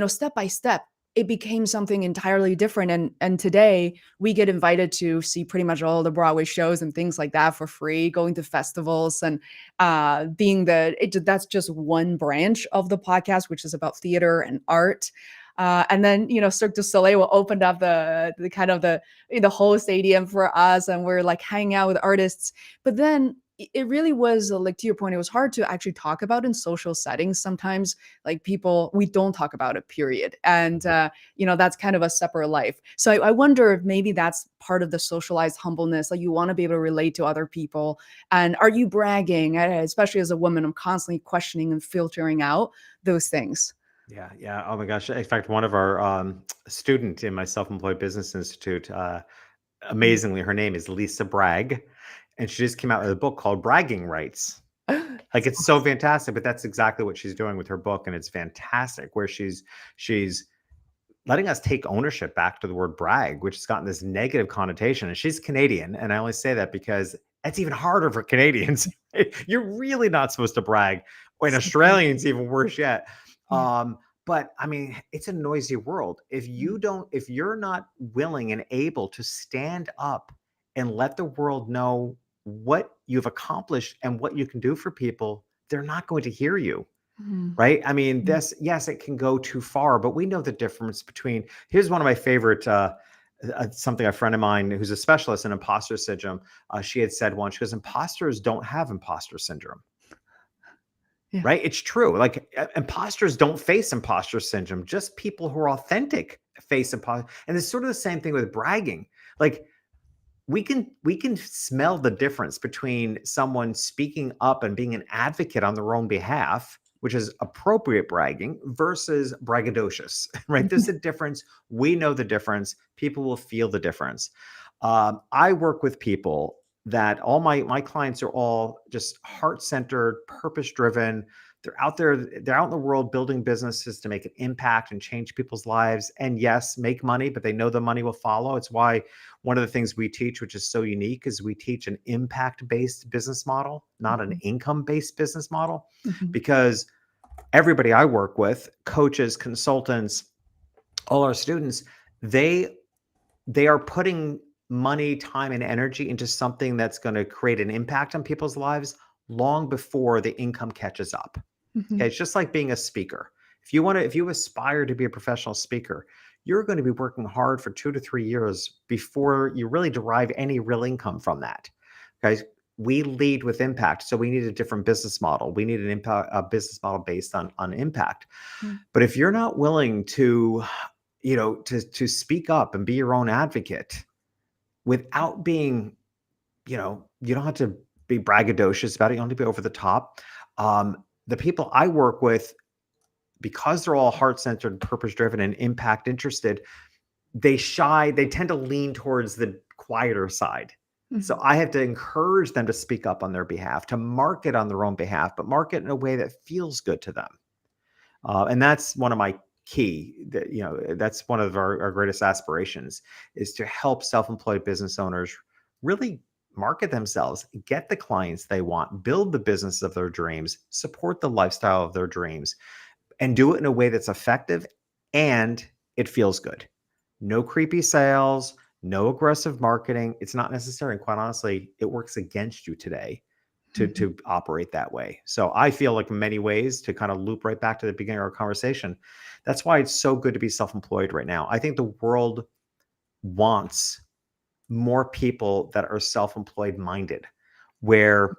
step by step, it became something entirely different. And today we get invited to see pretty much all the Broadway shows and things like that for free, going to festivals and that's just one branch of the podcast, which is about theater and art. And then, Cirque du Soleil will open up the kind of the whole stadium for us, and we're like hanging out with artists. But then it really was like, to your point, it was hard to actually talk about in social settings. Sometimes like we don't talk about it, period. And, that's kind of a separate life. So I wonder if maybe that's part of the socialized humbleness. Like you want to be able to relate to other people. And are you bragging? Especially as a woman, I'm constantly questioning and filtering out those things. Yeah, yeah. Oh my gosh. In fact, one of our student in my Self-Employed Business Institute, Mm. amazingly, her name is Lisa Bragg, and she just came out with a book called Bragging Rights. Like That's it's so fantastic, but that's exactly what she's doing with her book, and it's fantastic. Where she's letting us take ownership back to the word brag, which has gotten this negative connotation. And she's Canadian, and I only say that because it's even harder for Canadians. You're really not supposed to brag. Or in awesome. Australians, even worse yet. Yeah. But I mean, it's a noisy world. Mm. If you're not willing and able to stand up and let the world know what you've accomplished and what you can do for people, they're not going to hear you. Mhm. Right? I mean, Mm. yes, it can go too far, but we know the difference between here's one of my favorite something a friend of mine who's a specialist in imposter syndrome, she had said once, she goes, imposters don't have imposter syndrome. Yeah. Right? It's true. Like imposters don't face imposter syndrome. Just people who are authentic face imposter. And it's sort of the same thing with bragging. Like we can smell the difference between someone speaking up and being an advocate on their own behalf, which is appropriate bragging, versus braggadocious. Right? There's a difference. We know the difference. People will feel the difference. I work with people that all my clients are all just heart-centered, purpose-driven. They're out there, they're out in the world building businesses to make an impact and change people's lives. And yes, make money, but they know the money will follow. It's why one of the things we teach, which is so unique, is we teach an impact-based business model, not an Mhm. income-based business model. Mhm. Because everybody I work with, coaches, consultants, all our students, they they are putting money, time, and energy into something that's going to create an impact on people's lives long before the income catches up. Okay, Mhm. it's just like being a speaker. If you aspire to be a professional speaker, you're going to be working hard for 2 to 3 years before you really derive any real income from that. Guys, we lead with impact, so we need a different business model. We need a business model based on impact. Mm. But if you're not willing to, to speak up and be your own advocate without being, you don't have to be braggadocious about it. You don't have to be over the top. The people I work with, because they're all heart-centered, purpose-driven, and impact interested, they tend to lean towards the quieter side. So Mhm. I have to encourage them to speak up on their behalf, to market on their own behalf, but market in a way that feels good to them. And that's one of my that's one of our greatest aspirations, is to help self-employed business owners really market themselves, get the clients they want, build the business of their dreams, support the lifestyle of their dreams, and do it in a way that's effective and it feels good. No creepy sales, no aggressive marketing. It's not necessary. And quite honestly, it works against you today Mhm. to operate that way. So I feel like in many ways, to kind of loop right back to the beginning of our conversation, that's why it's so good to be self-employed right now. I think the world wants more people that are self-employed minded, where,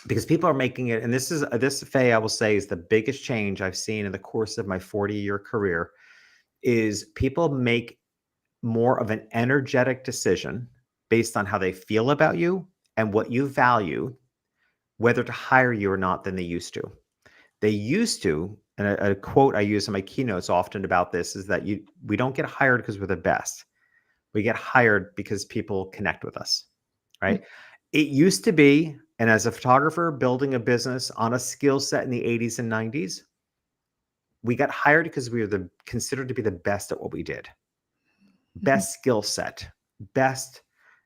because people are making it, and this, Faye, I will say, is the biggest change I've seen in the course of my 40-year career, is people make more of an energetic decision based on how they feel about you and what you value, whether to hire you or not, than they used to. They used to, and a quote I use in my keynotes often about this is that we don't get hired because we're the best. We get hired because people connect with us, Mm. right? It used to be, and as a photographer building a business on a skill set in the 80s and 90s, we got hired because we were considered to be the best at what we did. Mhm. Best skill set, best,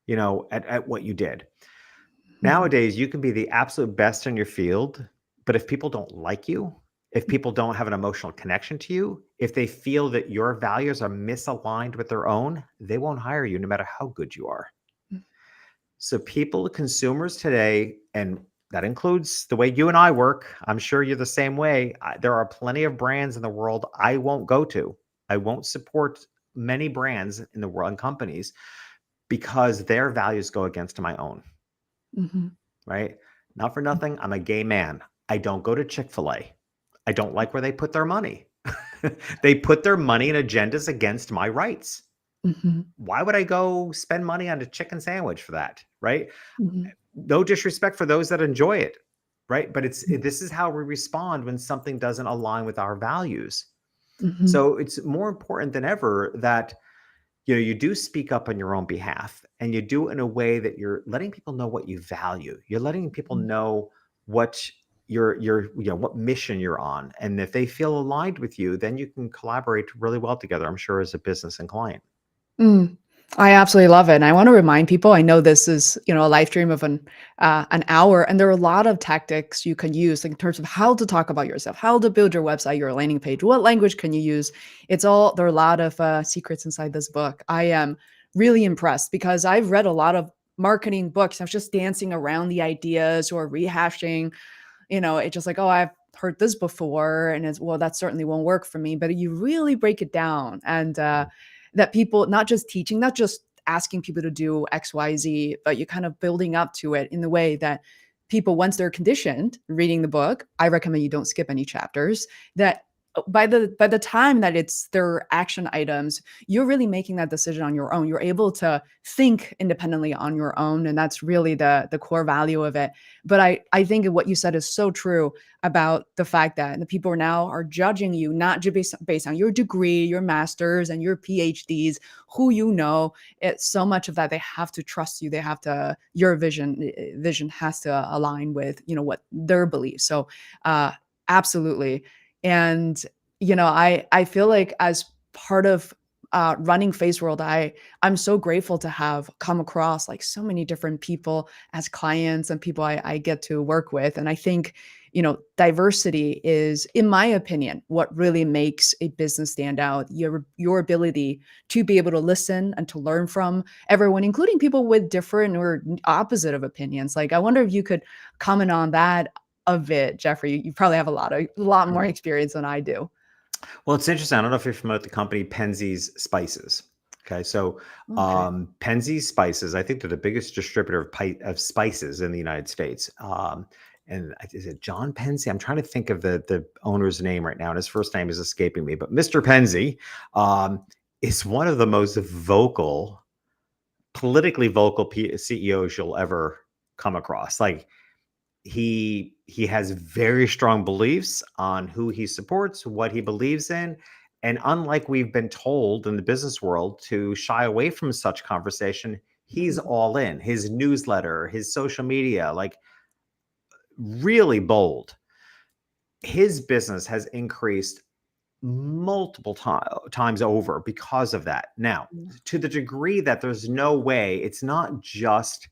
at what you did. Mhm. Nowadays, you can be the absolute best in your field, but if people don't like you, if people don't have an emotional connection to you, if they feel that your values are misaligned with their own, they won't hire you no matter how good you are. Mhm. So people, consumers today, and that includes the way you and I work, I'm sure you're the same way. There are plenty of brands in the world I won't go to. I won't support many brands in the world and companies because their values go against my own, Mhm. right? Not for nothing, I'm a gay man. I don't go to Chick-fil-A. I don't like where they put their money. They put their money and agendas against my rights. Mhm. Why would I go spend money on a chicken sandwich for that, right? Mhm. No disrespect for those that enjoy it, right? But Mhm. this is how we respond when something doesn't align with our values. Mhm. So it's more important than ever that you do speak up on your own behalf, and you do it in a way that you're letting people know what you value. You're letting people Mhm. know what your what mission you're on, and if they feel aligned with you, then you can collaborate really well together, I'm sure, as a business and client. Mm. I absolutely love it, and I wanna remind people, I know this is, a live stream of an hour, and there are a lot of tactics you can use, like, in terms of how to talk about yourself, how to build your website, your landing page, what language can you use? There are a lot of, secrets inside this book. I am really impressed because I've read a lot of marketing books. I was just dancing around the ideas or rehashing, it's just like, "Oh, I've heard this before," and it's, "Well, that certainly won't work for me." But you really break it down, and that people not just teaching, not just asking people to do XYZ, but you're kind of building up to it in the way that people, once they're conditioned reading the book, I recommend you don't skip any chapters, that by the time that it's their action items, you're really making that decision on your own. You're able to think independently on your own, and that's really the core value of it. But I think what you said is so true about the fact that the people now are judging you not just based on your degree, your masters, and your PhDs, who you know. It's so much of that they have to trust you. They have to your vision has to align with what their beliefs. So uh, absolutely, and I feel like as part of running Face World, I'm so grateful to have come across like so many different people as clients and people I get to work with. And I think, diversity is, in my opinion, what really makes a business stand out. Your ability to be able to listen and to learn from everyone, including people with different or opposite of opinions. Like, I wonder if you could comment on that a bit, Jeffrey. You probably have a lot more experience than I do. Well, it's interesting. I don't know if you're familiar with the company Penzeys Spices. Okay, so Okay. Penzeys Spices, I think they're the biggest distributor of spices in the United States. And is it John Penzie? I'm trying to think of the owner's name right now, and his first name is escaping me. But Mr. Penzie um, is one of the most vocal, politically vocal CEOs you'll ever come across. Like he has very strong beliefs on who he supports, what he believes in, and unlike we've been told in the business world to shy away from such conversation, he's Mhm. all in. His newsletter, his social media, like really bold. His business has increased multiple times over because of that. Now, Yeah. to the degree that there's no way, it's not just,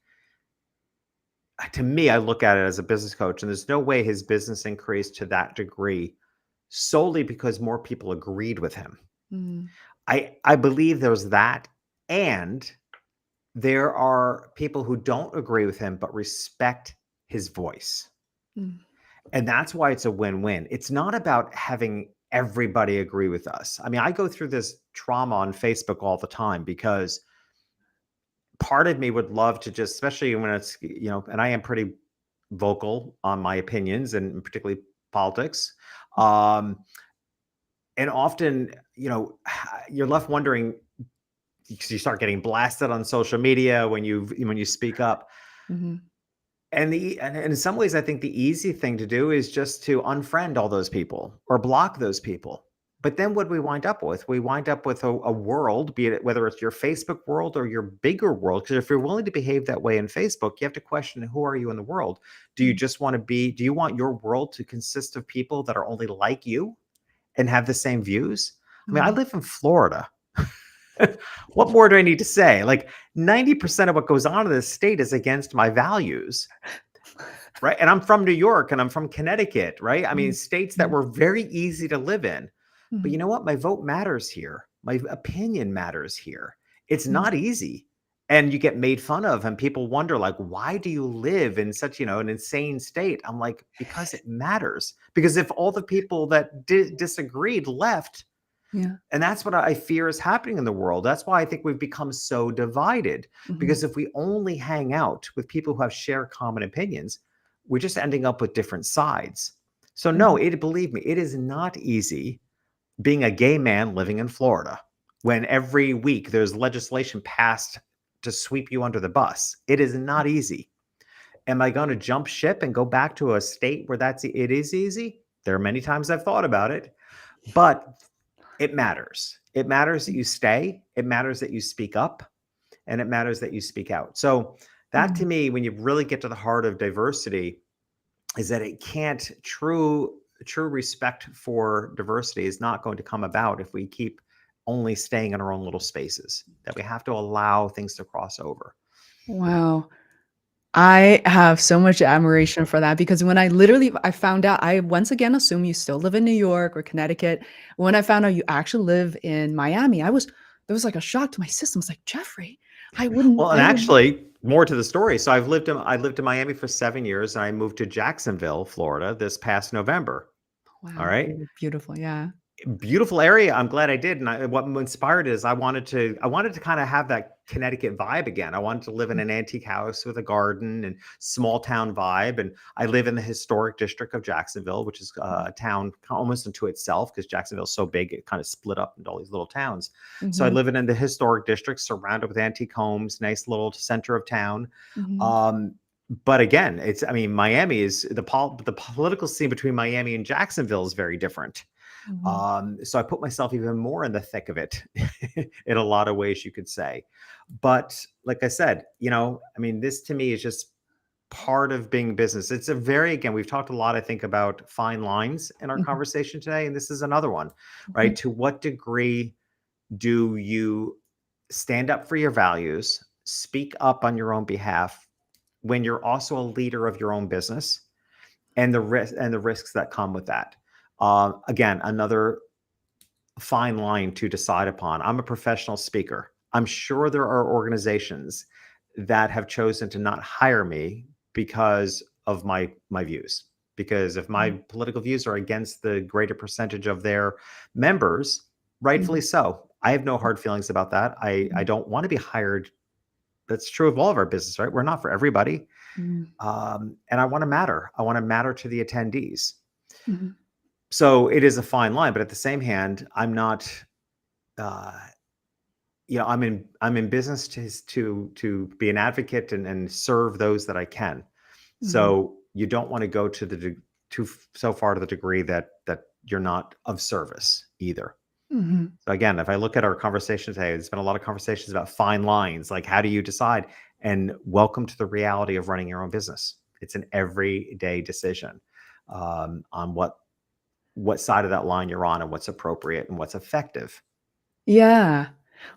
to me, I look at it as a business coach, and there's no way his business increased to that degree solely because more people agreed with him. Mm, I believe there's that, and there are people who don't agree with him but respect his voice. mm, And that's why it's a win-win. It's not about having everybody agree with us. I mean, I go through this trauma on Facebook all the time because part of me would love to just, especially when it's, and I am pretty vocal on my opinions and particularly politics. Um, and often, you're left wondering because you start getting blasted on social media when you speak up. mhm, And in some ways, I think the easy thing to do is just to unfriend all those people or block those people. But then what do we wind up with? We wind up with a world, be it whether it's your Facebook world or your bigger world. Because if you're willing to behave that way in Facebook, you have to question, who are you in the world? Do you mm, just want to be, do you want your world to consist of people that are only like you and have the same views? I mean, I mm. live in Florida. What more do I need to say? Like 90% of what goes on in this state is against my values. Right. And I'm from New York and I'm from Connecticut. Right. I mean, Mhm. states that Yeah. were very easy to live in. But you Mhm. know what? My vote matters here. My opinion matters here. It's Mm, not easy. And you get made fun of, and people wonder, like, why do you live in such, an insane state? I'm like, because it matters. Because if all the people that disagreed left, yeah. and that's what I fear is happening in the world. That's why I think we've become so divided. Mhm, Because if we only hang out with people who have shared common opinions, we're just ending up with different sides. So no, mhm, believe me, it is not easy being a gay man living in Florida when every week there's legislation passed to sweep you under the bus. It is not easy. Am I going to jump ship and go back to a state where it is easy? There are many times I've thought about it, but it matters. It matters that mm, you stay. It matters that you speak up, and it matters that you speak out. So that to mm, me, when you really get to the heart of diversity, is that it can't true respect for diversity is not going to come about if we keep only staying in our own little spaces. That we have to allow things to cross over. wow. I have so much admiration for that because when I found out I once again assume you still live in New York or Connecticut. When I found out you actually live in Miami, there was like a shock to my system. It's like, "Jeffrey, Well, and I wouldn't." actually, more to the story. So I lived in Miami for 7 years, and I moved to Jacksonville, Florida, this past November. All Wow, right. beautiful, yeah. Beautiful area. I'm glad I did. And what inspired is I wanted to kind of have that Connecticut vibe again. I wanted to live in Mm, an antique house with a garden and small town vibe. And I live in the historic district of Jacksonville, which is a town almost into itself because Jacksonville's so big, it kind of split up into all these little towns. So I mhm, live in the historic district surrounded with antique homes, nice little center of town. mhm, Um, but again, I mean, Miami is the political scene between Miami and Jacksonville is very different. mhm, So I put myself even more in the thick of it in a lot of ways, you could say. But like I said, I mean, this to me is just part of being business. It's a very, again, we've talked a lot, I think, about fine lines in our mhm, conversation today. And this is another one, mhm, right? To what degree do you stand up for your values, speak up on your own behalf when you're also a leader of your own business and the risks that come with that? Again, another fine line to decide upon. I'm a professional speaker. I'm sure there are organizations that have chosen to not hire me because of my views, because if my political views are against the greater percentage of their members, rightfully so. I have no hard feelings about that. I don't want to be hired. That's true of all of our business, right? We're not for everybody. And I want to matter. I want to matter to the attendees. So it is a fine line, but at the same hand, I'm not, I'm in business to be an advocate and serve those that I can. So you don't want to go to so far to the degree that you're not of service either. So again, if I look at our conversation today, there's been a lot of conversations about fine lines, like how do you decide? And welcome to the reality of running your own business. It's an everyday decision on what side of that line you're on and what's appropriate and what's effective. Yeah.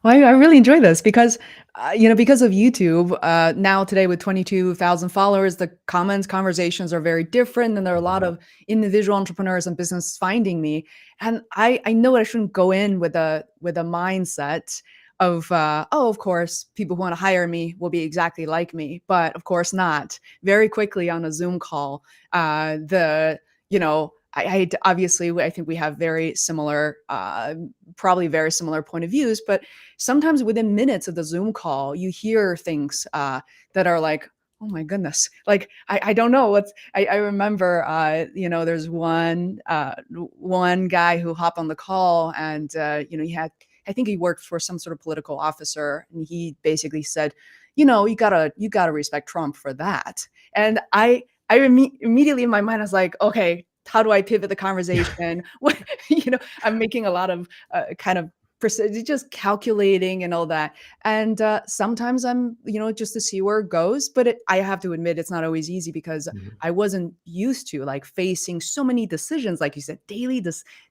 Well, I really enjoy this because, because of YouTube, now today with 22,000 followers, the comments, conversations are very different. And there are a lot of individual entrepreneurs and business finding me. And I know I shouldn't go in with a mindset of, of course, people who want to hire me will be exactly like me, but of course not. Very quickly on a Zoom call, obviously, I think we have very similar, probably very similar point of views, but sometimes within minutes of the Zoom call, you hear things that are like, oh my goodness, like I don't know I remember, there's one guy who hopped on the call and, I think he worked for some sort of political officer, and he basically said, you gotta respect Trump for that. And immediately in my mind, I was like, okay, how do I pivot the conversation? I'm making a lot of kind of just calculating and all that. And sometimes I'm, just to see where it goes. But I have to admit, it's not always easy because I wasn't used to like facing so many decisions, like you said, daily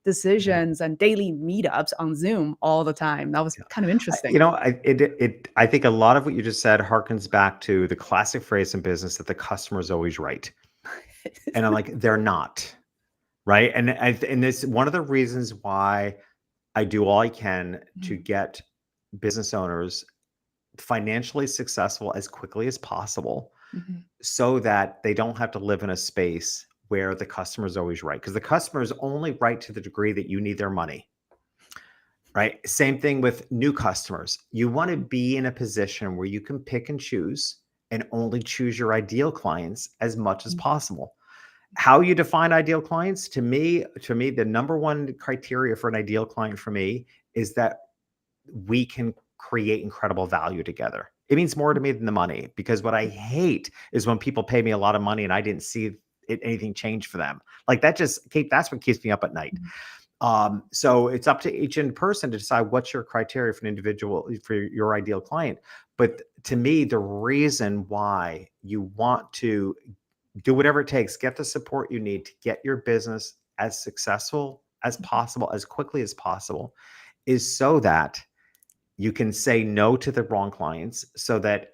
decisions and daily meetups on Zoom all the time. That was kind of interesting. I think a lot of what you just said harkens back to the classic phrase in business that the customer is always right. And I'm like, they're not. Right. And this one of the reasons why I do all I can to get business owners financially successful as quickly as possible so that they don't have to live in a space where the customer is always right. Because the customer is only right to the degree that you need their money. Right. Same thing with new customers. You want to be in a position where you can pick and choose and only choose your ideal clients as much as possible. How you define ideal clients, to me, the number one criteria for an ideal client for me is that we can create incredible value together. It means more to me than the money, because what I hate is when people pay me a lot of money and I didn't see anything change for them. Like that's what keeps me up at night. So it's up to each person to decide what's your criteria for an individual, for your ideal client. But to me, the reason why you want to do whatever it takes, get the support you need to get your business as successful as possible, as quickly as possible, is so that you can say no to the wrong clients, so that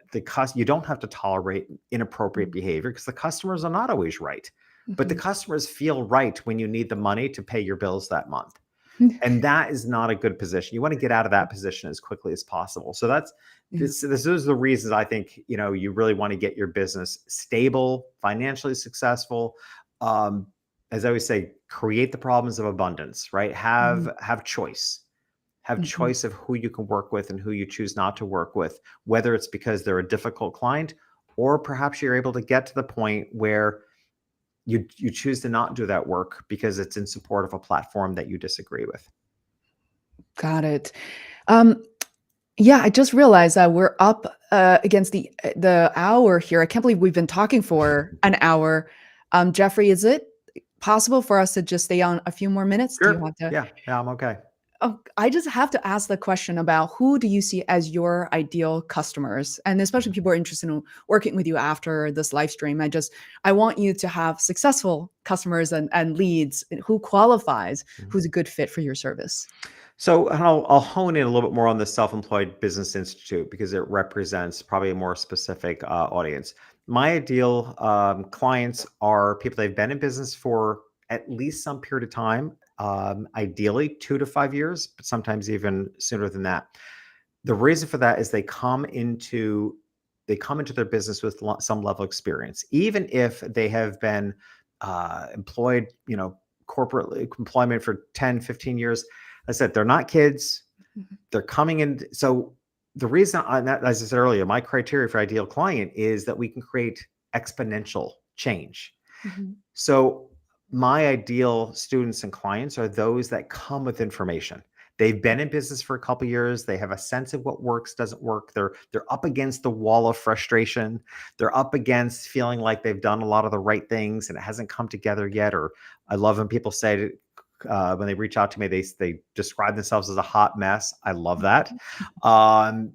you don't have to tolerate inappropriate behavior, because the customers are not always right. But the customers feel right when you need the money to pay your bills that month. And that is not a good position. You want to get out of that position as quickly as possible. So this is the reasons I think, you really want to get your business stable, financially successful. As I always say, create the problems of abundance, right? Have choice. Have choice of who you can work with and who you choose not to work with, whether it's because they're a difficult client, or perhaps you're able to get to the point where you choose to not do that work because it's in support of a platform that you disagree with. Got it. Yeah, I just realized that we're up against the hour here. I can't believe we've been talking for an hour. Jeffrey, is it possible for us to just stay on a few more minutes? Sure. Do you want to? Yeah, I'm okay. Oh, I just have to ask the question about who do you see as your ideal customers, and especially people are interested in working with you after this live stream. I want you to have successful customers and leads. Who qualifies? Who's a good fit for your service? So I'll hone in a little bit more on the Self-Employed Business Institute, because it represents probably a more specific audience. My ideal clients are people that have been in business for at least some period of time, ideally 2 to 5 years, but sometimes even sooner than that. The reason for that is they come into their business with some level of experience, even if they have been employed, corporate employment for 10, 15 years. I said, they're not kids. Mhm. They're coming in. So the reason, as I said earlier, my criteria for ideal client is that we can create exponential change. Mhm. So my ideal students and clients are those that come with information. They've been in business for a couple of years. They have a sense of what works, doesn't work. They're up against the wall of frustration. They're up against feeling like they've done a lot of the right things and it hasn't come together yet. Or I love when people say when they reach out to me, they describe themselves as a hot mess. I love that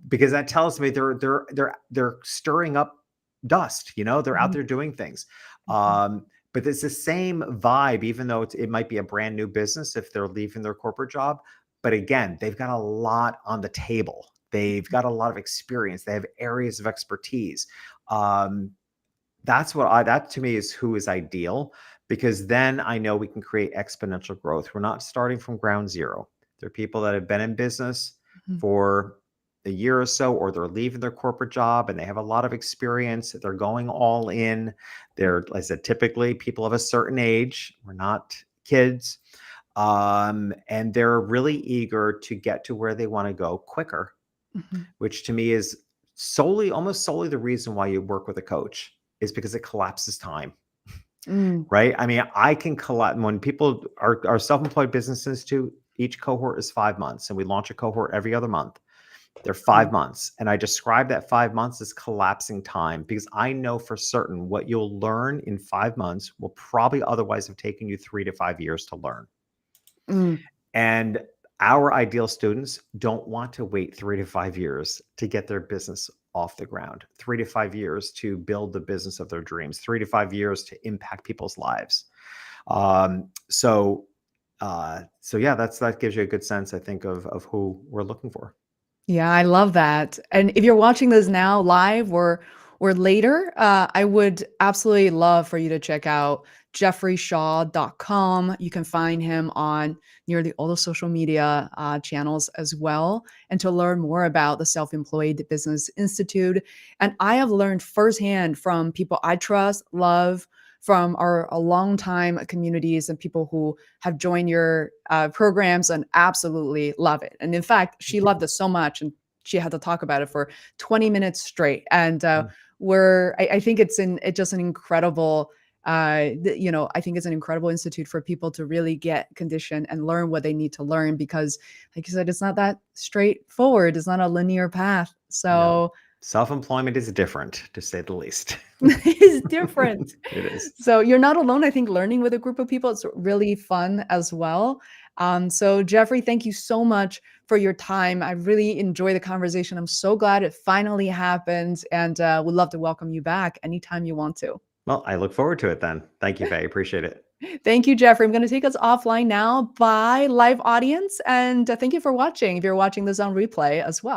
because that tells me they're stirring up dust. They're out Mhm. there doing things. Mhm. But it's the same vibe, even though it might be a brand new business if they're leaving their corporate job. But again, they've got a lot on the table. They've got a lot of experience. They have areas of expertise. Um, that to me is who is ideal, because then I know we can create exponential growth. We're not starting from ground zero. There are people that have been in business Mhm. for a year or so, or they're leaving their corporate job and they have a lot of experience. They're going all in. They're, like I said, typically people of a certain age. We're not kids. And they're really eager to get to where they want to go quicker, Mhm. which to me is almost solely the reason why you work with a coach, is because it collapses time, Mm. right? I mean, I can collapse when people are self-employed businesses too. Each cohort is 5 months, and we launch a cohort every other month. They're 5 Wow. months, and I describe that 5 months as collapsing time, because I know for certain what you'll learn in 5 months will probably otherwise have taken you 3 to 5 years to learn. Mm. And our ideal students don't want to wait 3 to 5 years to get their business off the ground, 3 to 5 years to build the business of their dreams, 3 to 5 years to impact people's lives. Um, so, so yeah, that gives you a good sense, I think, of who we're looking for. Yeah, I love that. And if you're watching this now live or later, I would absolutely love for you to check out jeffreyshaw.com. You can find him on nearly all the social media channels as well, and to learn more about the Self-Employed Business Institute. And I have learned firsthand from people I trust, love, from our a long time communities and people who have joined your programs and absolutely love it. And in fact, she Thank you. loved it so much, and she had to talk about it for 20 minutes straight. And Mm. I think it's just an incredible. I think it's an incredible institute for people to really get conditioned and learn what they need to learn, because, like you said, it's not that straightforward. It's not a linear path. No, So self-employment is different, to say the least. it's different. It is. So you're not alone. I think learning with a group of people is really fun as well. So Jeffrey, thank you so much for your time. I really enjoy the conversation. I'm so glad it finally happened, and would love to welcome you back anytime you want to. Well, I look forward to it then. Thank you, Faye. Appreciate it. Thank you, Jeffrey. I'm going to take us offline now. Bye, live audience, and thank you for watching. If you're watching this on replay as well.